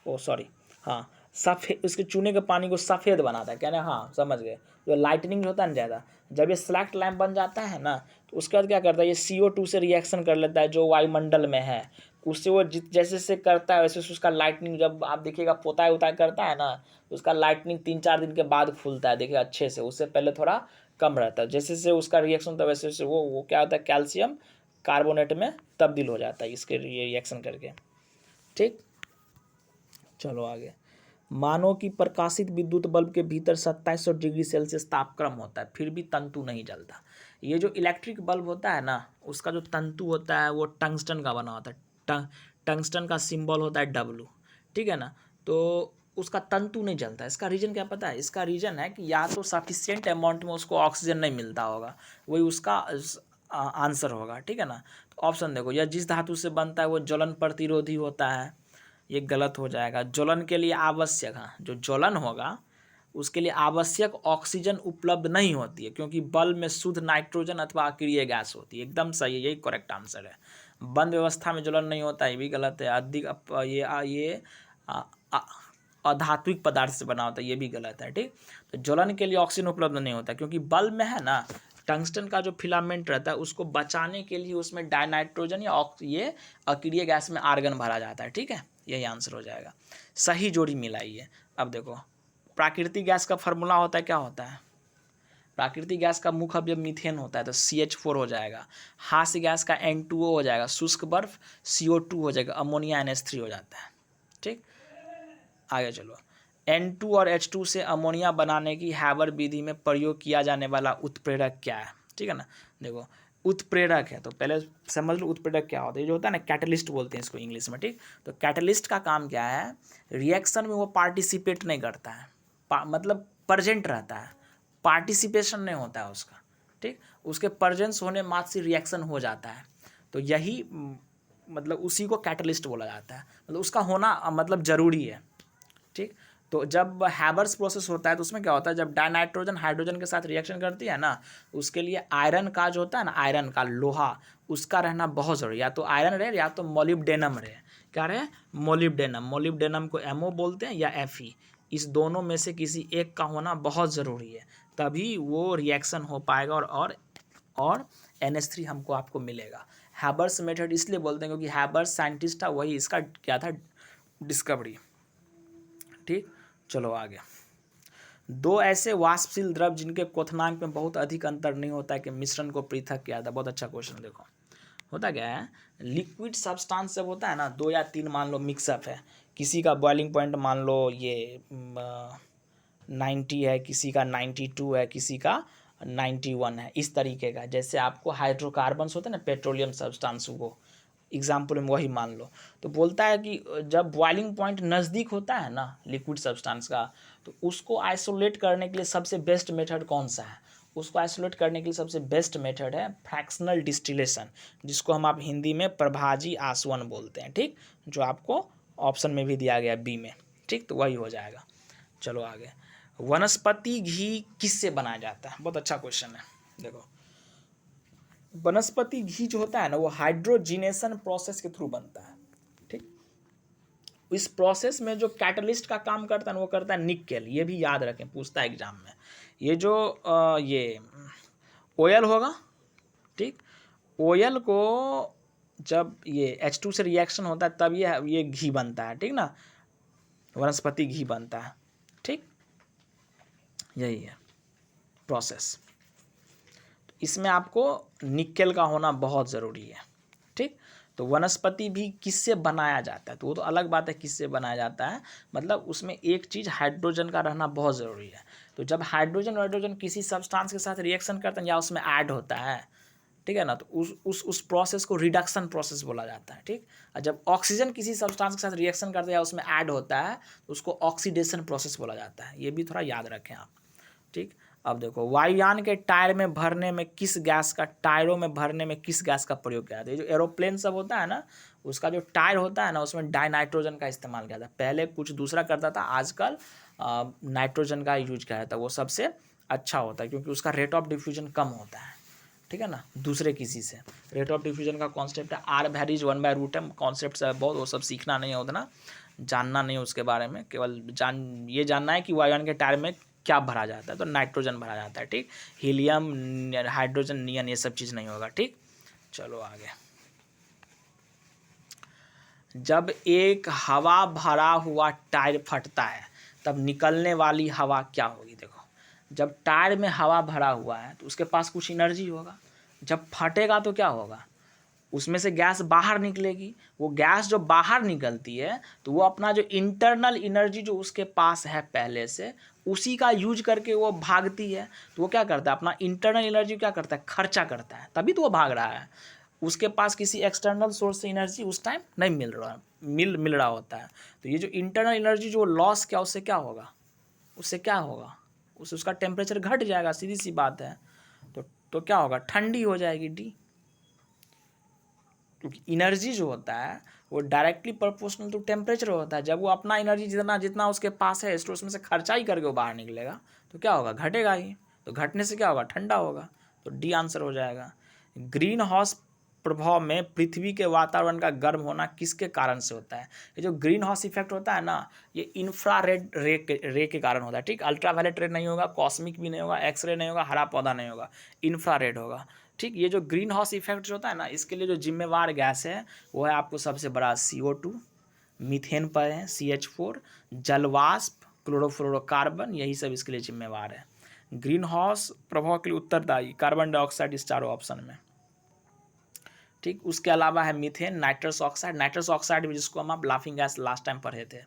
ओ सॉरी, हाँ, सफ़ेद, उसके चूने के पानी को सफ़ेद बनाता है। कहना हाँ समझ गए। जो लाइटनिंग होता है ना ज़्यादा, जब ये स्लैक्ट लैम्प बन जाता है ना, तो उसके बाद क्या करता है? ये CO2 से रिएक्शन कर लेता है जो वायुमंडल में है। उससे वो जैसे जैसे करता है वैसे उसका लाइटनिंग, जब आप देखिएगा पोताई उताई करता है ना, तो उसका लाइटनिंग 3-4 दिन के बाद खुलता है, देखिएगा अच्छे से। उससे पहले थोड़ा कम रहता है। जैसे जैसे उसका रिएक्शन होता है वैसे वैसे वो क्या होता है? कैल्शियम कार्बोनेट में तब्दील हो जाता है इसके रिएक्शन करके, ठीक। चलो आगे। मानो कि प्रकाशित विद्युत बल्ब के भीतर 2700 डिग्री सेल्सियस तापक्रम होता है, फिर भी तंतु नहीं जलता। ये जो इलेक्ट्रिक बल्ब होता है ना, उसका जो तंतु होता है वो टंगस्टन का बना होता है। टंगस्टन का सिंबल होता है W, ठीक है ना। तो उसका तंतु नहीं जलता। इसका रीज़न क्या पता है? इसका रीज़न है कि या तो सफिशिएंट अमाउंट में उसको ऑक्सीजन नहीं मिलता होगा, वही उसका आंसर होगा, ठीक है ना। तो ऑप्शन देखो, यह जिस धातु से बनता है वो ज्वलन प्रतिरोधी होता है, ये गलत हो जाएगा। ज्वलन के लिए आवश्यक, हाँ, जो ज्वलन होगा उसके लिए आवश्यक ऑक्सीजन उपलब्ध नहीं होती है, क्योंकि बल्ब में शुद्ध नाइट्रोजन अथवा अक्रिय गैस होती है। एकदम सही है, यही करेक्ट आंसर है। बंद व्यवस्था में ज्वलन नहीं होता है, ये भी गलत है। अधिक ये अधात्विक पदार्थ से बना होता है, ये भी गलत है, ठीक। तो ज्वलन के लिए ऑक्सीजन उपलब्ध नहीं होता, क्योंकि बल्ब में है ना, टंगस्टन का जो फिलामेंट रहता है उसको बचाने के लिए उसमें डाइनाइट्रोजन या ये अक्रिय गैस में आर्गन भरा जाता है, ठीक है। यही आंसर हो जाएगा। सही जोड़ी मिलाइए। अब देखो, प्राकृतिक गैस का फार्मूला होता है, क्या होता है? प्राकृतिक गैस का मुख्य अवयव मीथेन होता है, तो CH4 हो जाएगा। हास्य गैस का N2O हो जाएगा। शुष्क बर्फ CO2 हो जाएगा। अमोनिया NH3 हो जाता है, ठीक। आगे चलो। N2 और H2 से अमोनिया बनाने की हैबर विधि में प्रयोग किया जाने वाला उत्प्रेरक क्या है? ठीक है ना। देखो, उत्प्रेरक है तो पहले समझ लो उत्प्रेरक क्या होता है। जो होता है ना, कैटलिस्ट बोलते हैं इसको इंग्लिश में, ठीक। तो कैटलिस्ट का काम क्या है? रिएक्शन में वो पार्टिसिपेट नहीं करता है, मतलब प्रेजेंट रहता है, पार्टिसिपेशन नहीं होता है उसका, ठीक। उसके प्रेजेंस होने मात्र से रिएक्शन हो जाता है। तो यही मतलब उसी को कैटलिस्ट बोला जाता है, मतलब उसका होना मतलब ज़रूरी है, ठीक। तो जब हैबर्स प्रोसेस होता है तो उसमें क्या होता है? जब डाइनाइट्रोजन हाइड्रोजन के साथ रिएक्शन करती है ना, उसके लिए आयरन का जो होता है ना, आयरन का लोहा, उसका रहना बहुत ज़रूरी। या तो आयरन रहे या तो मोलिब्डेनम रहे। क्या रहे? मोलिब्डेनम। मोलिब्डेनम को MO बोलते हैं या Fe। इस दोनों में से किसी एक का होना बहुत ज़रूरी है, तभी वो रिएक्शन हो पाएगा और NH3 हमको आपको मिलेगा। हैबर्स मेथड इसलिए बोलते हैं क्योंकि हैबर्स साइंटिस्ट था, वही इसका क्या था, डिस्कवरी। ठीक, चलो आगे। दो ऐसे वाष्पशील द्रव जिनके क्वथनांक में बहुत अधिक अंतर नहीं होता है कि मिश्रण को पृथक किया था। बहुत अच्छा क्वेश्चन। देखो होता क्या है, लिक्विड सब्सटेंस जब होता है ना, 2 या 3 मान लो मिक्सअप है, किसी का बॉइलिंग पॉइंट मान लो ये 90 है, किसी का 92 है, किसी का 91 है, इस तरीके का। जैसे आपको हाइड्रोकार्बन्स होते हैं ना, पेट्रोलियम सब्सटेंस, वो एग्जाम्पल में वही मान लो। तो बोलता है कि जब बॉइलिंग पॉइंट नज़दीक होता है ना लिक्विड सब्सटेंस का, तो उसको आइसोलेट करने के लिए सबसे बेस्ट मेथड कौन सा है? उसको आइसोलेट करने के लिए सबसे बेस्ट मेथड है फ्रैक्शनल डिस्टिलेशन, जिसको हम आप हिंदी में प्रभाजी आसवन बोलते हैं। ठीक, जो आपको ऑप्शन में भी दिया गया बी में। ठीक, तो वही हो जाएगा। चलो आगे। वनस्पति घी किससे बनाया जाता है? बहुत अच्छा क्वेश्चन है। देखो वनस्पति घी जो होता है ना, वो हाइड्रोजिनेशन प्रोसेस के थ्रू बनता है। ठीक, इस प्रोसेस में जो कैटलिस्ट का काम करता है ना, वो करता है निकेल। ये भी याद रखें, पूछता है एग्जाम में। ये जो ये ऑयल होगा, ठीक, ऑयल को जब ये H2 से रिएक्शन होता है तब ये घी बनता है। ठीक ना, वनस्पति घी बनता है। ठीक, यही है प्रोसेस। इसमें आपको निकेल का होना बहुत ज़रूरी है। ठीक, तो वनस्पति भी किससे बनाया जाता है, तो वो तो अलग बात है किससे बनाया जाता है, मतलब उसमें एक चीज़ हाइड्रोजन का रहना बहुत ज़रूरी है। तो जब हाइड्रोजन किसी सब्सटेंस के साथ रिएक्शन करते हैं या उसमें ऐड होता है, ठीक है ना, तो उस प्रोसेस को रिडक्शन प्रोसेस बोला जाता है। ठीक, और जब ऑक्सीजन किसी सब्सटेंस के साथ रिएक्शन करता है या उसमें ऐड होता है तो उसको ऑक्सीडेशन प्रोसेस बोला जाता है। ये भी थोड़ा याद रखें आप। ठीक, अब देखो वायुयान के टायर में भरने में किस गैस का, टायरों में भरने में किस गैस का प्रयोग किया जाता है? जो एरोप्लेन सब होता है ना, उसका जो टायर होता है ना, उसमें डाइनाइट्रोजन का इस्तेमाल किया जाता है। पहले कुछ दूसरा करता था, आजकल नाइट्रोजन का यूज किया जाता है। वो सबसे अच्छा होता है क्योंकि उसका रेट ऑफ डिफ्यूजन कम होता है। ठीक है ना, दूसरे किसी से। रेट ऑफ डिफ्यूजन का कॉन्सेप्ट है R वैरीज 1/√m। कॉन्सेप्ट है बहुत, वो सब सीखना नहीं है उतना, जानना नहीं उसके बारे में, केवल ये जानना है कि वायुयान के टायर में क्या भरा जाता है, तो नाइट्रोजन भरा जाता है। ठीक, हीलियम, हाइड्रोजन, नियन, ये सब चीज़ नहीं होगा। ठीक, चलो आगे। जब एक हवा भरा हुआ टायर फटता है तब निकलने वाली हवा क्या होगी? देखो जब टायर में हवा भरा हुआ है तो उसके पास कुछ एनर्जी होगा, जब फटेगा तो क्या होगा, उसमें से गैस बाहर निकलेगी। वो गैस जो बाहर निकलती है तो वो अपना जो इंटरनल एनर्जी जो उसके पास है पहले से, उसी का यूज करके वो भागती है। तो वो क्या करता है, अपना इंटरनल एनर्जी क्या करता है, खर्चा करता है, तभी तो वो भाग रहा है। उसके पास किसी एक्सटर्नल सोर्स से एनर्जी उस टाइम नहीं मिल रहा होता है। तो ये जो इंटरनल एनर्जी जो लॉस क्या, उससे क्या होगा, उससे क्या होगा, उसका टेम्परेचर घट जाएगा, सीधी सी बात है। तो क्या होगा, ठंडी हो जाएगी डी। क्योंकि एनर्जी जो होता है वो डायरेक्टली प्रोपोर्शनल टू टेम्परेचर होता है। जब वो अपना एनर्जी जितना उसके पास है तो उसमें से खर्चा ही करके वो बाहर निकलेगा, तो क्या होगा, घटेगा ही। तो घटने से क्या होगा, ठंडा होगा। तो डी आंसर हो जाएगा। ग्रीन हाउस प्रभाव में पृथ्वी के वातावरण का गर्म होना किसके कारण से होता है? ये जो ग्रीन हाउस इफेक्ट होता है ना, ये इंफ्रारेड रे के कारण होता है। ठीक, अल्ट्रावायलेट रे नहीं होगा, कॉस्मिक भी नहीं होगा, एक्सरे नहीं होगा, हरा पौधा नहीं होगा, इंफ्रारेड होगा। ठीक, ये जो ग्रीन हाउस इफेक्ट जो होता है ना, इसके लिए जो जिम्मेवार गैस है वो है आपको सबसे बड़ा CO2, मीथेन पर है CH4, जलवाष्प, क्लोरोफ्लोरोकार्बन, यही सब इसके लिए जिम्मेवार है। ग्रीन हाउस प्रभाव के लिए उत्तरदायी कार्बन डाइऑक्साइड इस चारों ऑप्शन में। ठीक, उसके अलावा है मीथेन, नाइट्रस ऑक्साइड भी, जिसको हम आप लाफिंग गैस लास्ट टाइम पढ़े थे,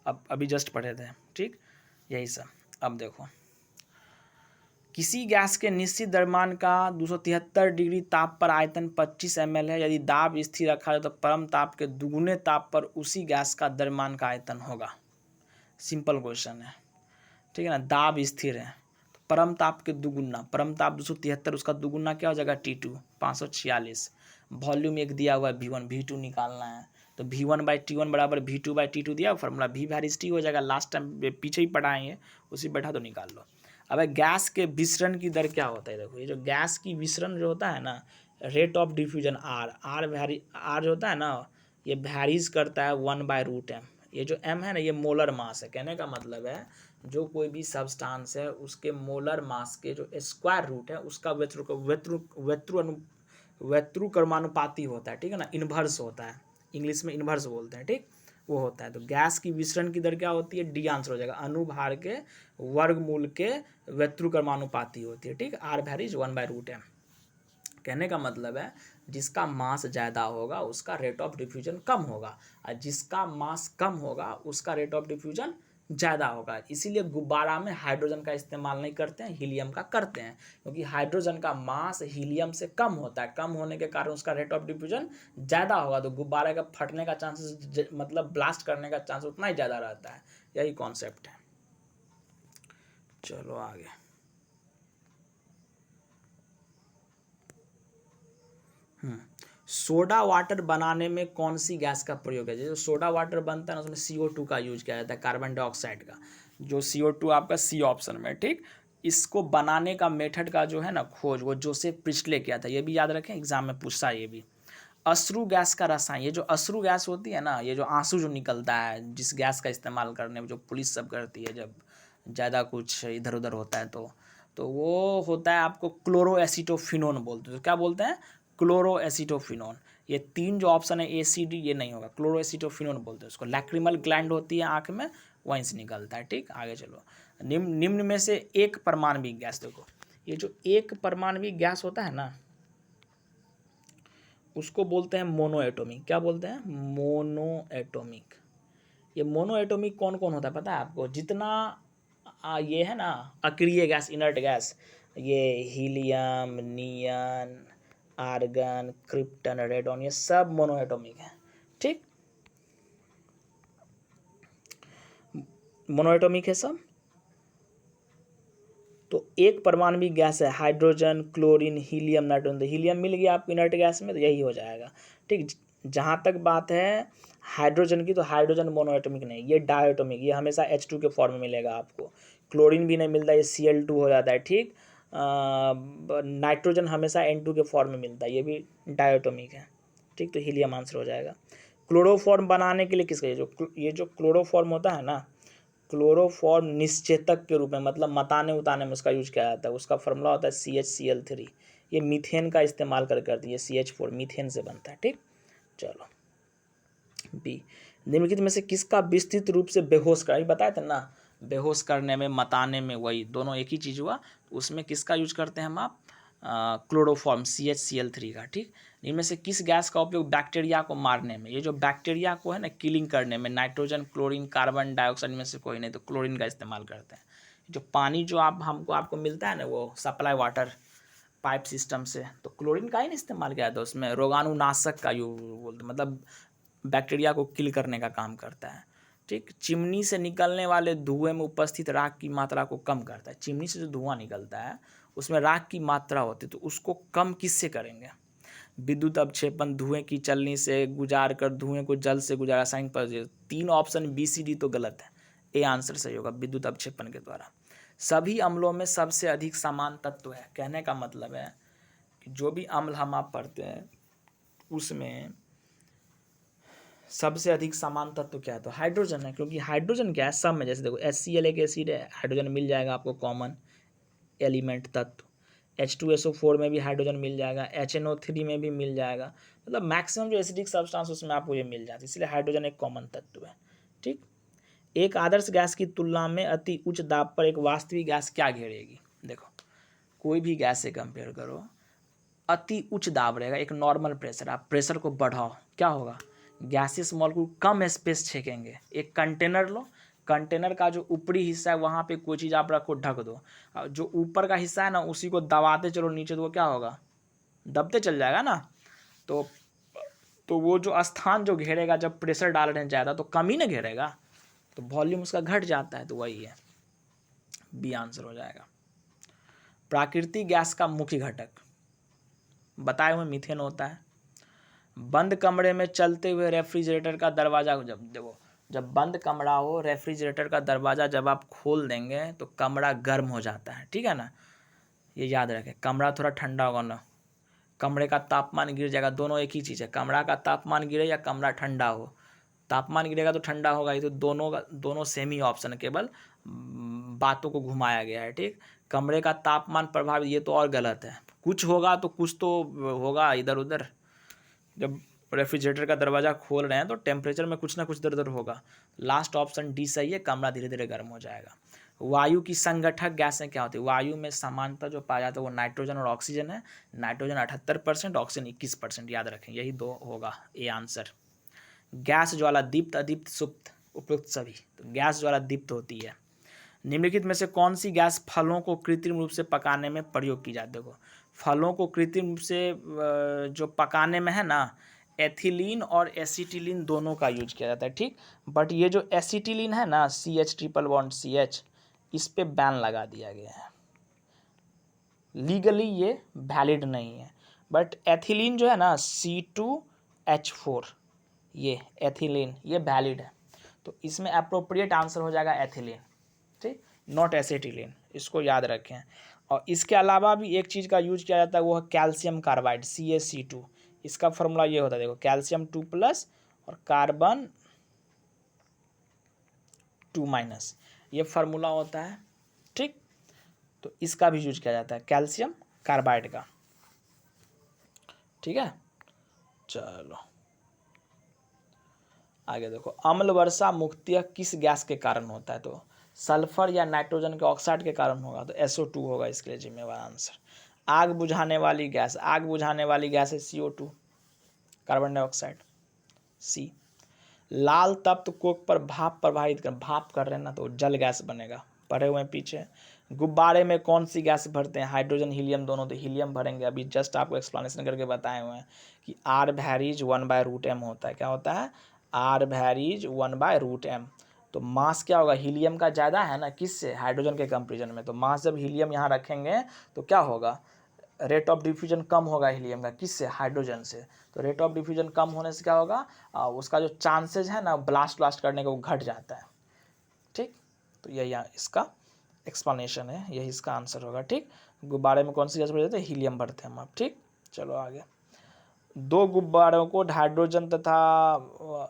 अब अभी जस्ट पढ़े थे। ठीक, यही सब। अब देखो किसी गैस के निश्चित द्रव्यमान का 273 डिग्री ताप पर आयतन 25 ml है। यदि दाब स्थिर रखा जाए तो परम ताप के दुगुने ताप पर उसी गैस का द्रव्यमान का आयतन होगा। सिंपल क्वेश्चन है। ठीक है ना, दाब स्थिर है तो परम ताप के दुगुना, परम ताप 273, उसका दुगुना क्या हो जाएगा T2 546। वॉल्यूम एक दिया हुआ है V1, V2 निकालना है तो V1/T1 बराबर V2/T2 दिया, फॉर्मूला V वैरीज T हो जाएगा। लास्ट टाइम पीछे ही पढ़ाएंगे, उसी बैठा तो निकाल लो। अब गैस के विसरण की दर क्या होता है? देखो ये जो गैस की विसरण जो होता है ना, रेट ऑफ डिफ्यूजन R जो होता है ना, ये वैरीज करता है 1/√m। ये जो m है ना, ये मोलर मास है। कहने का मतलब है जो कोई भी सब्सटेंस है उसके मोलर मास के जो स्क्वायर रूट है उसका व्यत्रुक्रमानुपाती होता है, ठीक है ना, इन्वर्स होता है, इंग्लिश में इन्वर्स बोलते हैं, ठीक, वो होता है। तो गैस की विसरण की दर क्या होती है, डी आंसर हो जाएगा, अनुभार के वर्गमूल के व्यत्रुक्रमानुपाती होती है, ठीक, आर वैल्यूज 1/√m। कहने का मतलब है जिसका मास ज़्यादा होगा उसका रेट ऑफ डिफ्यूजन कम होगा, और जिसका मास कम होगा उसका रेट ऑफ डिफ्यूजन ज़्यादा होगा। इसीलिए गुब्बारा में हाइड्रोजन का इस्तेमाल नहीं करते हैं, हीलियम का करते हैं, क्योंकि हाइड्रोजन का मास हीलियम से कम होता है, कम होने के कारण उसका रेट ऑफ डिफ्यूजन ज़्यादा होगा, तो गुब्बारे का फटने का चांसेस, मतलब ब्लास्ट करने का चांस उतना ही ज़्यादा रहता है। यही कॉन्सेप्ट है। चलो आगे। सोडा वाटर बनाने में कौन सी गैस का प्रयोग है? जो सोडा वाटर बनता है ना उसमें CO2 का यूज किया जाता है, कार्बन डाइऑक्साइड का, जो CO2 आपका सी ऑप्शन में, ठीक। इसको बनाने का मेथड का जो है ना खोज वो जोसेफ प्रिस्टले किया था, ये भी याद रखें, एग्जाम में पूछता है ये भी। अश्रु गैस का रसायन, ये जो अश्रु गैस होती है ना, ये जो आंसू जो निकलता है, जिस गैस का इस्तेमाल करने में जो पुलिस सब करती है जब ज़्यादा कुछ इधर उधर होता है तो वो होता है आपको क्लोरोएसिटोफिनोन बोलते हैं। तो क्या बोलते हैं? क्लोरोएसिटोफिनोन। ये तीन जो ऑप्शन है ACD, ये नहीं होगा, क्लोरोएसिटोफिनोन बोलते हैं उसको। लैक्रिमल ग्लैंड होती है आँख में, वहीं से निकलता है, ठीक। आगे चलो। निम्न में से एक परमाणविक गैस, देखो ये जो एक परमाणविक गैस होता है ना उसको बोलते हैं मोनो एटॉमिक। क्या बोलते हैं? Mono atomic. ये मोनो एटॉमिक कौन कौन होता है पता है आपको? जितना ये है ना अक्रिय गैस, इनर्ट गैस, ये हीलियम, नियन, आर्गन, क्रिप्टन, रेडॉन, ये सब मोनो एटॉमिक है, ठीक, मोनो एटॉमिक है सब। तो एक परमाणविक गैस है हाइड्रोजन, क्लोरीन, हीलियम, नाइट्रोजन। तो हीलियम मिल गया आपको इनर्ट गैस में, तो यही हो जाएगा, ठीक। जहाँ तक बात है हाइड्रोजन की, तो हाइड्रोजन मोनोएटॉमिक नहीं, ये डायटोमिक, ये हमेशा H2 के फॉर्म में मिलेगा आपको। क्लोरीन भी नहीं मिलता, ये Cl2 हो जाता है, ठीक। नाइट्रोजन हमेशा N2 के फॉर्म में मिलता है, ये भी डायटोमिक है, ठीक। तो हीलियम आंसर हो जाएगा। क्लोरोफॉर्म बनाने के लिए किसका, ये जो क्लोरोफॉर्म होता है ना, क्लोरोफॉर्म निश्चेतक के रूप में, मतलब मताने उताने में उसका यूज किया जाता है। उसका फॉर्मूला होता है CHCl3। ये मीथेन का इस्तेमाल करती है, CH4 मीथेन से बनता है, ठीक। चलो बी, निम्नलिखित में से किसका विस्तृत रूप से बेहोश कर, बताया था ना, बेहोश करने में, मताने में, वही दोनों एक ही चीज़ हुआ। उसमें किसका यूज करते हैं हम आप? क्लोरोफॉर्म, CHCl3 का, ठीक। इनमें से किस गैस का उपयोग बैक्टीरिया को मारने में? ये जो बैक्टीरिया को है ना किलिंग करने में, नाइट्रोजन, क्लोरीन, कार्बन डाइऑक्साइड में से कोई नहीं, तो क्लोरीन का इस्तेमाल करते हैं। जो पानी जो आपको मिलता है ना वो सप्लाई वाटर पाइप सिस्टम से, तो क्लोरीन का ही नहीं इस्तेमाल किया था उसमें, रोगाणुनाशक का यूज बोलते, मतलब बैक्टीरिया को किल करने का काम करता है, ठीक। चिमनी से निकलने वाले धुएं में उपस्थित राख की मात्रा को कम करता है। चिमनी से जो धुआं निकलता है उसमें राख की मात्रा होती है, तो उसको कम किससे करेंगे? विद्युत अवक्षेपण, धुएं की चलनी से, गुजार कर, धुएं को जल से गुजार, रासायनिक पदार्थ। तीन ऑप्शन BCD तो गलत है, ए आंसर सही होगा, विद्युत अवक्षेपण के द्वारा। सभी अम्लों में सबसे अधिक समान तत्व है। कहने का मतलब है कि जो भी अम्ल हम आप पढ़ते हैं उसमें सबसे अधिक समान तत्व क्या है? तो हाइड्रोजन है, क्योंकि हाइड्रोजन क्या है सब में, जैसे देखो HCl एक एसिड है, हाइड्रोजन मिल जाएगा आपको कॉमन एलिमेंट तत्व। H2SO4 में भी हाइड्रोजन मिल जाएगा, HNO3 में भी मिल जाएगा, मतलब मैक्सिमम जो एसिडिक सब्सटेंस उसमें आपको ये मिल जाती है, इसलिए हाइड्रोजन एक कॉमन तत्व है, ठीक। एक आदर्श गैस की तुलना में अति उच्च दाब पर एक वास्तविक गैस क्या घेरेगी? देखो कोई भी गैस से कंपेयर करो, अति उच्च दाब रहेगा, एक नॉर्मल प्रेशर, आप प्रेशर को बढ़ाओ क्या होगा? गैसेस मॉलिक्यूल कम स्पेस छेकेंगे। एक कंटेनर लो, कंटेनर का जो ऊपरी हिस्सा है वहाँ पे कोई चीज़ आप रखो, ढक दो, और जो ऊपर का हिस्सा है ना उसी को दबाते चलो नीचे, तो वो क्या होगा? दबते चल जाएगा ना। तो वो जो स्थान जो घेरेगा, जब प्रेशर डाल रहे हैं ज़्यादा तो कम ही ना घेरेगा, तो वॉल्यूम उसका घट जाता है, तो वही है, बी आंसर हो जाएगा। प्राकृतिक गैस का मुख्य घटक बताए हुए मीथेन होता है। बंद कमरे में चलते हुए रेफ्रिजरेटर का दरवाज़ा, जब बंद कमरा हो, रेफ्रिजरेटर का दरवाज़ा जब आप खोल देंगे तो कमरा गर्म हो जाता है, ठीक है ना, ये याद रखें। कमरा थोड़ा ठंडा होगा ना, कमरे का तापमान गिर जाएगा, दोनों एक ही चीज़ है, कमरा का तापमान गिरे या कमरा ठंडा हो, तापमान गिरेगा तो ठंडा होगा ही, तो दोनों सेम ही ऑप्शन है, केवल बातों को घुमाया गया है, ठीक। कमरे का तापमान प्रभावित, ये तो और गलत है, कुछ होगा तो कुछ तो होगा इधर उधर। जब रेफ्रिजरेटर का दरवाज़ा खोल रहे हैं तो टेम्परेचर में कुछ ना कुछ इधर उधर होगा। लास्ट ऑप्शन डी सही है, कमरा धीरे धीरे गर्म हो जाएगा। वायु की संगठक गैसें क्या होती है? वायु में सामान्यतः जो पाया जाता है वो नाइट्रोजन और ऑक्सीजन है। नाइट्रोजन 78%, ऑक्सीजन 21%, याद रखें यही दो होगा ए आंसर। गैस ज्वाला दीप्त, अदीप्त, सुप्त, उपयुक्त सभी। तो गैस ज्वाला दीप्त होती है। निम्नलिखित में से कौन सी गैस फलों को कृत्रिम रूप से पकाने में प्रयोग की जाती है? देखो, फलों को कृत्रिम रूप से जो पकाने में है ना, एथिलीन और एसिटिलीन दोनों का यूज किया जाता है, ठीक। बट ये जो एसिटिलीन है ना, CH ट्रिपल बॉन्ड CH, इस पे बैन लगा दिया गया है। लीगली ये वैलिड नहीं है। बट एथिलीन जो है ना, C2H4, ये एथिलीन ये वैलिड है। तो इसमें अप्रोप्रिएट आंसर हो जाएगा एथिलीन, ठीक, नॉट एसिटिलीन, इसको याद रखें। और इसके अलावा भी एक चीज़ का यूज किया जाता है, वो है कैल्शियम कार्बाइड CaC2। इसका फॉर्मूला ये होता है, देखो, कैल्शियम 2+ और कार्बन 2-, ये फार्मूला होता है, ठीक। तो इसका भी यूज किया जाता है कैल्शियम कार्बाइड का, ठीक है। चलो आगे देखो, अम्ल वर्षा मुख्यतः किस गैस के कारण होता है? तो सल्फर या नाइट्रोजन के ऑक्साइड के कारण होगा, तो SO2 होगा इसके लिए जिम्मेवार आंसर। आग बुझाने वाली गैस, आग बुझाने वाली गैस है CO2, कार्बन डाइऑक्साइड, C। लाल तप्त कोक पर भाप प्रवाहित कर, भाप कर रहे हैं ना तो जल गैस बनेगा, पढ़े हुए हैं पीछे। गुब्बारे में कौन सी गैस भरते हैं? हाइड्रोजन हीलियम दोनों, तो हीलियम भरेंगे। अभी जस्ट आपको एक्सप्लेनेशन करके बताए हुए हैं कि R वैरीज 1/√m होता है। क्या होता है? R varies 1/√m। तो मास क्या होगा? हीलियम का ज़्यादा है ना, किससे? हाइड्रोजन के कंपेरिजन में। तो मास जब हीलियम यहाँ रखेंगे तो क्या होगा? रेट ऑफ डिफ्यूजन कम होगा हीलियम का, किससे? हाइड्रोजन से। तो रेट ऑफ डिफ्यूजन कम होने से क्या होगा? उसका जो चांसेज है ना ब्लास्ट करने का, वो घट जाता है, ठीक। तो यही इसका एक्सप्लेनेशन है, यही इसका आंसर होगा, ठीक। गुब्बारे में कौन सी गैस भर जाते हैं? हीलियम भरते हैं हम, ठीक। चलो आगे। दो गुब्बारों को हाइड्रोजन तथा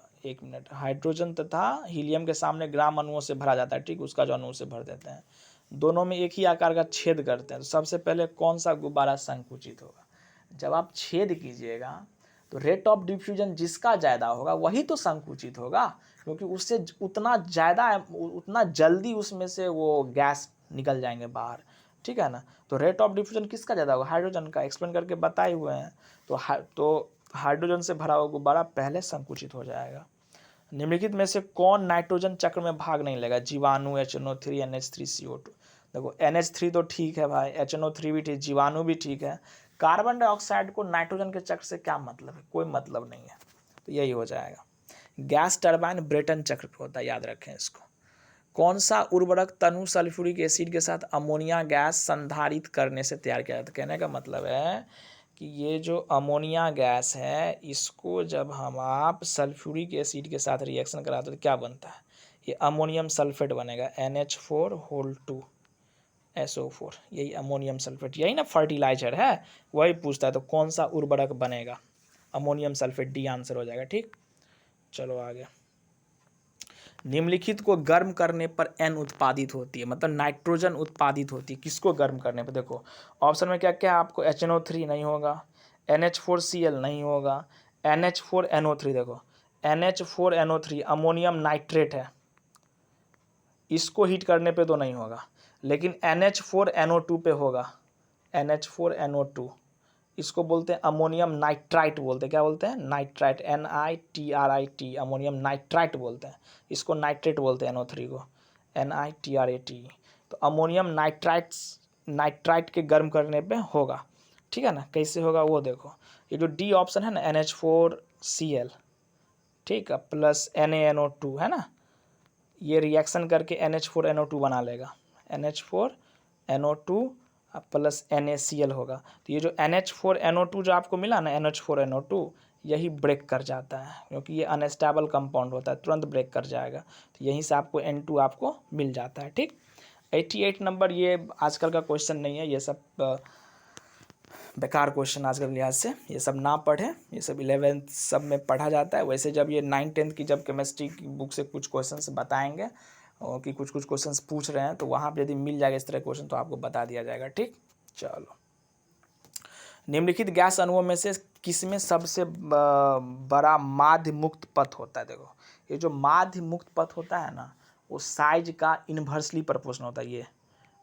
हाइड्रोजन तथा हीलियम के सामने ग्राम अणुओं से भरा जाता है, ठीक। उसका जो अणु से भर देते हैं, दोनों में एक ही आकार का छेद करते हैं। तो सबसे पहले कौन सा गुब्बारा संकुचित होगा? जब आप छेद कीजिएगा तो रेट ऑफ डिफ्यूजन जिसका ज़्यादा होगा वही तो संकुचित होगा, क्योंकि उससे उतना ज़्यादा, उतना जल्दी उसमें से वो गैस निकल जाएंगे बाहर, ठीक है ना। तो रेट ऑफ डिफ्यूजन किसका ज़्यादा होगा? हाइड्रोजन का, एक्सप्लेन करके बताए हुए हैं। तो हाइड्रोजन से भरा हुआ गुब्बारा पहले संकुचित हो जाएगा। निम्नलिखित में से कौन नाइट्रोजन चक्र में भाग नहीं लेगा? जीवाणु, HNO3, NH3, CO2। देखो, NH3 तो ठीक है भाई, HNO3 भी ठीक, जीवाणु भी ठीक है। कार्बन डाइऑक्साइड को नाइट्रोजन के चक्र से क्या मतलब है? कोई मतलब नहीं है। तो यही हो जाएगा। गैस टरबाइन ब्रेटन चक्र पे होता है, याद रखें इसको। कौन सा उर्वरक तनु सल्फ्यूरिक एसिड के साथ अमोनिया गैस संधारित करने से तैयार किया जाता है? कहने का मतलब है कि ये जो अमोनिया गैस है, इसको जब हम आप सल्फ्यूरिक एसिड के साथ रिएक्शन कराते हैं तो क्या बनता है? ये अमोनियम सल्फेट बनेगा, NH4 2SO4, यही अमोनियम सल्फेट, यही ना फर्टिलाइजर है, वही पूछता है। तो कौन सा उर्वरक बनेगा? अमोनियम सल्फेट, डी आंसर हो जाएगा, ठीक। चलो आगे। निम्नलिखित को गर्म करने पर N उत्पादित होती है, मतलब नाइट्रोजन उत्पादित होती है, किसको गर्म करने पर? देखो ऑप्शन में क्या क्या है आपको? HNO3 नहीं होगा, NH4Cl नहीं होगा, NH4NO3। देखो NH4NO3 अमोनियम नाइट्रेट है, इसको हीट करने पे तो नहीं होगा, लेकिन NH4NO2 पे होगा। NH4NO2 इसको बोलते हैं अमोनियम नाइट्राइट बोलते हैं। क्या बोलते हैं? नाइट्राइट, NITRIT, अमोनियम नाइट्राइट बोलते हैं। इसको नाइट्रेट बोलते हैं NO3 को, NITRAT। तो अमोनियम नाइट्राइट के गर्म करने पे होगा, ठीक है ना। कैसे होगा वो देखो, ये जो डी ऑप्शन है ना, NH4Cl, ठीक है, प्लस NaNO2 है ना, ये रिएक्शन करके NH4NO2 बना लेगा, NH4NO2 प्लस NaCl होगा। तो ये जो NH4NO2 जो आपको मिला ना, NH4NO2, यही ब्रेक कर जाता है, क्योंकि ये अनस्टेबल कंपाउंड होता है, तुरंत ब्रेक कर जाएगा। तो यहीं से आपको N2 आपको मिल जाता है, ठीक। 88 नंबर ये आजकल का क्वेश्चन नहीं है, ये सब बेकार क्वेश्चन आजकल के लिहाज से, ये सब ना पढ़े, ये सब 11th सब में पढ़ा जाता है। वैसे जब ये 9th-10th की जब केमिस्ट्री की बुक से कुछ क्वेश्चंस बताएंगे कि कुछ कुछ क्वेश्चंस पूछ रहे हैं, तो वहाँ पर यदि मिल जाएगा इस तरह क्वेश्चन तो आपको बता दिया जाएगा, ठीक। चलो निम्नलिखित गैस अणुओं में से किसमें सबसे बड़ा माध्य मुक्त पथ होता है? देखो ये जो माध्य मुक्त पथ होता है ना, वो साइज का इन्वर्सली प्रोपोर्शनल होता है। ये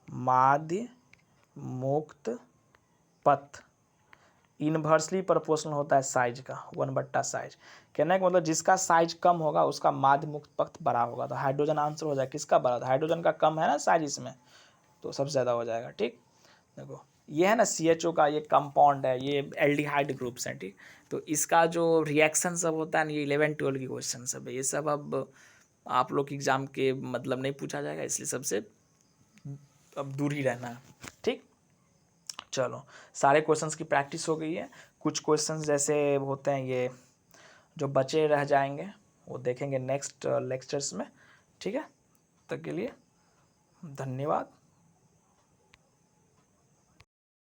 माध्य मुक्त पथ इन्वर्सली प्रोपोर्शनल होता है साइज का, 1/, साइज। कहने का मतलब जिसका साइज कम होगा उसका माध्य मुक्त पथ बड़ा होगा। तो हाइड्रोजन आंसर हो जाएगा किसका बड़ा? हाइड्रोजन का कम है ना साइज इसमें, तो सबसे ज़्यादा हो जाएगा। ठीक, देखो ये है ना CHO का ये कंपाउंड है, ये एल्डिहाइड ग्रुप्स हैं। ठीक, तो इसका जो रिएक्शन सब होता है ना, ये 11-12 की क्वेश्चन सब है, ये सब अब आप लोग एग्जाम के मतलब नहीं पूछा जाएगा, इसलिए सबसे अब दूर ही रहना है। ठीक, चलो सारे क्वेश्चंस की प्रैक्टिस हो गई है। कुछ क्वेश्चंस जैसे होते हैं ये जो बचे रह जाएंगे वो देखेंगे नेक्स्ट लेक्चर्स में। ठीक है, तब तक के लिए धन्यवाद।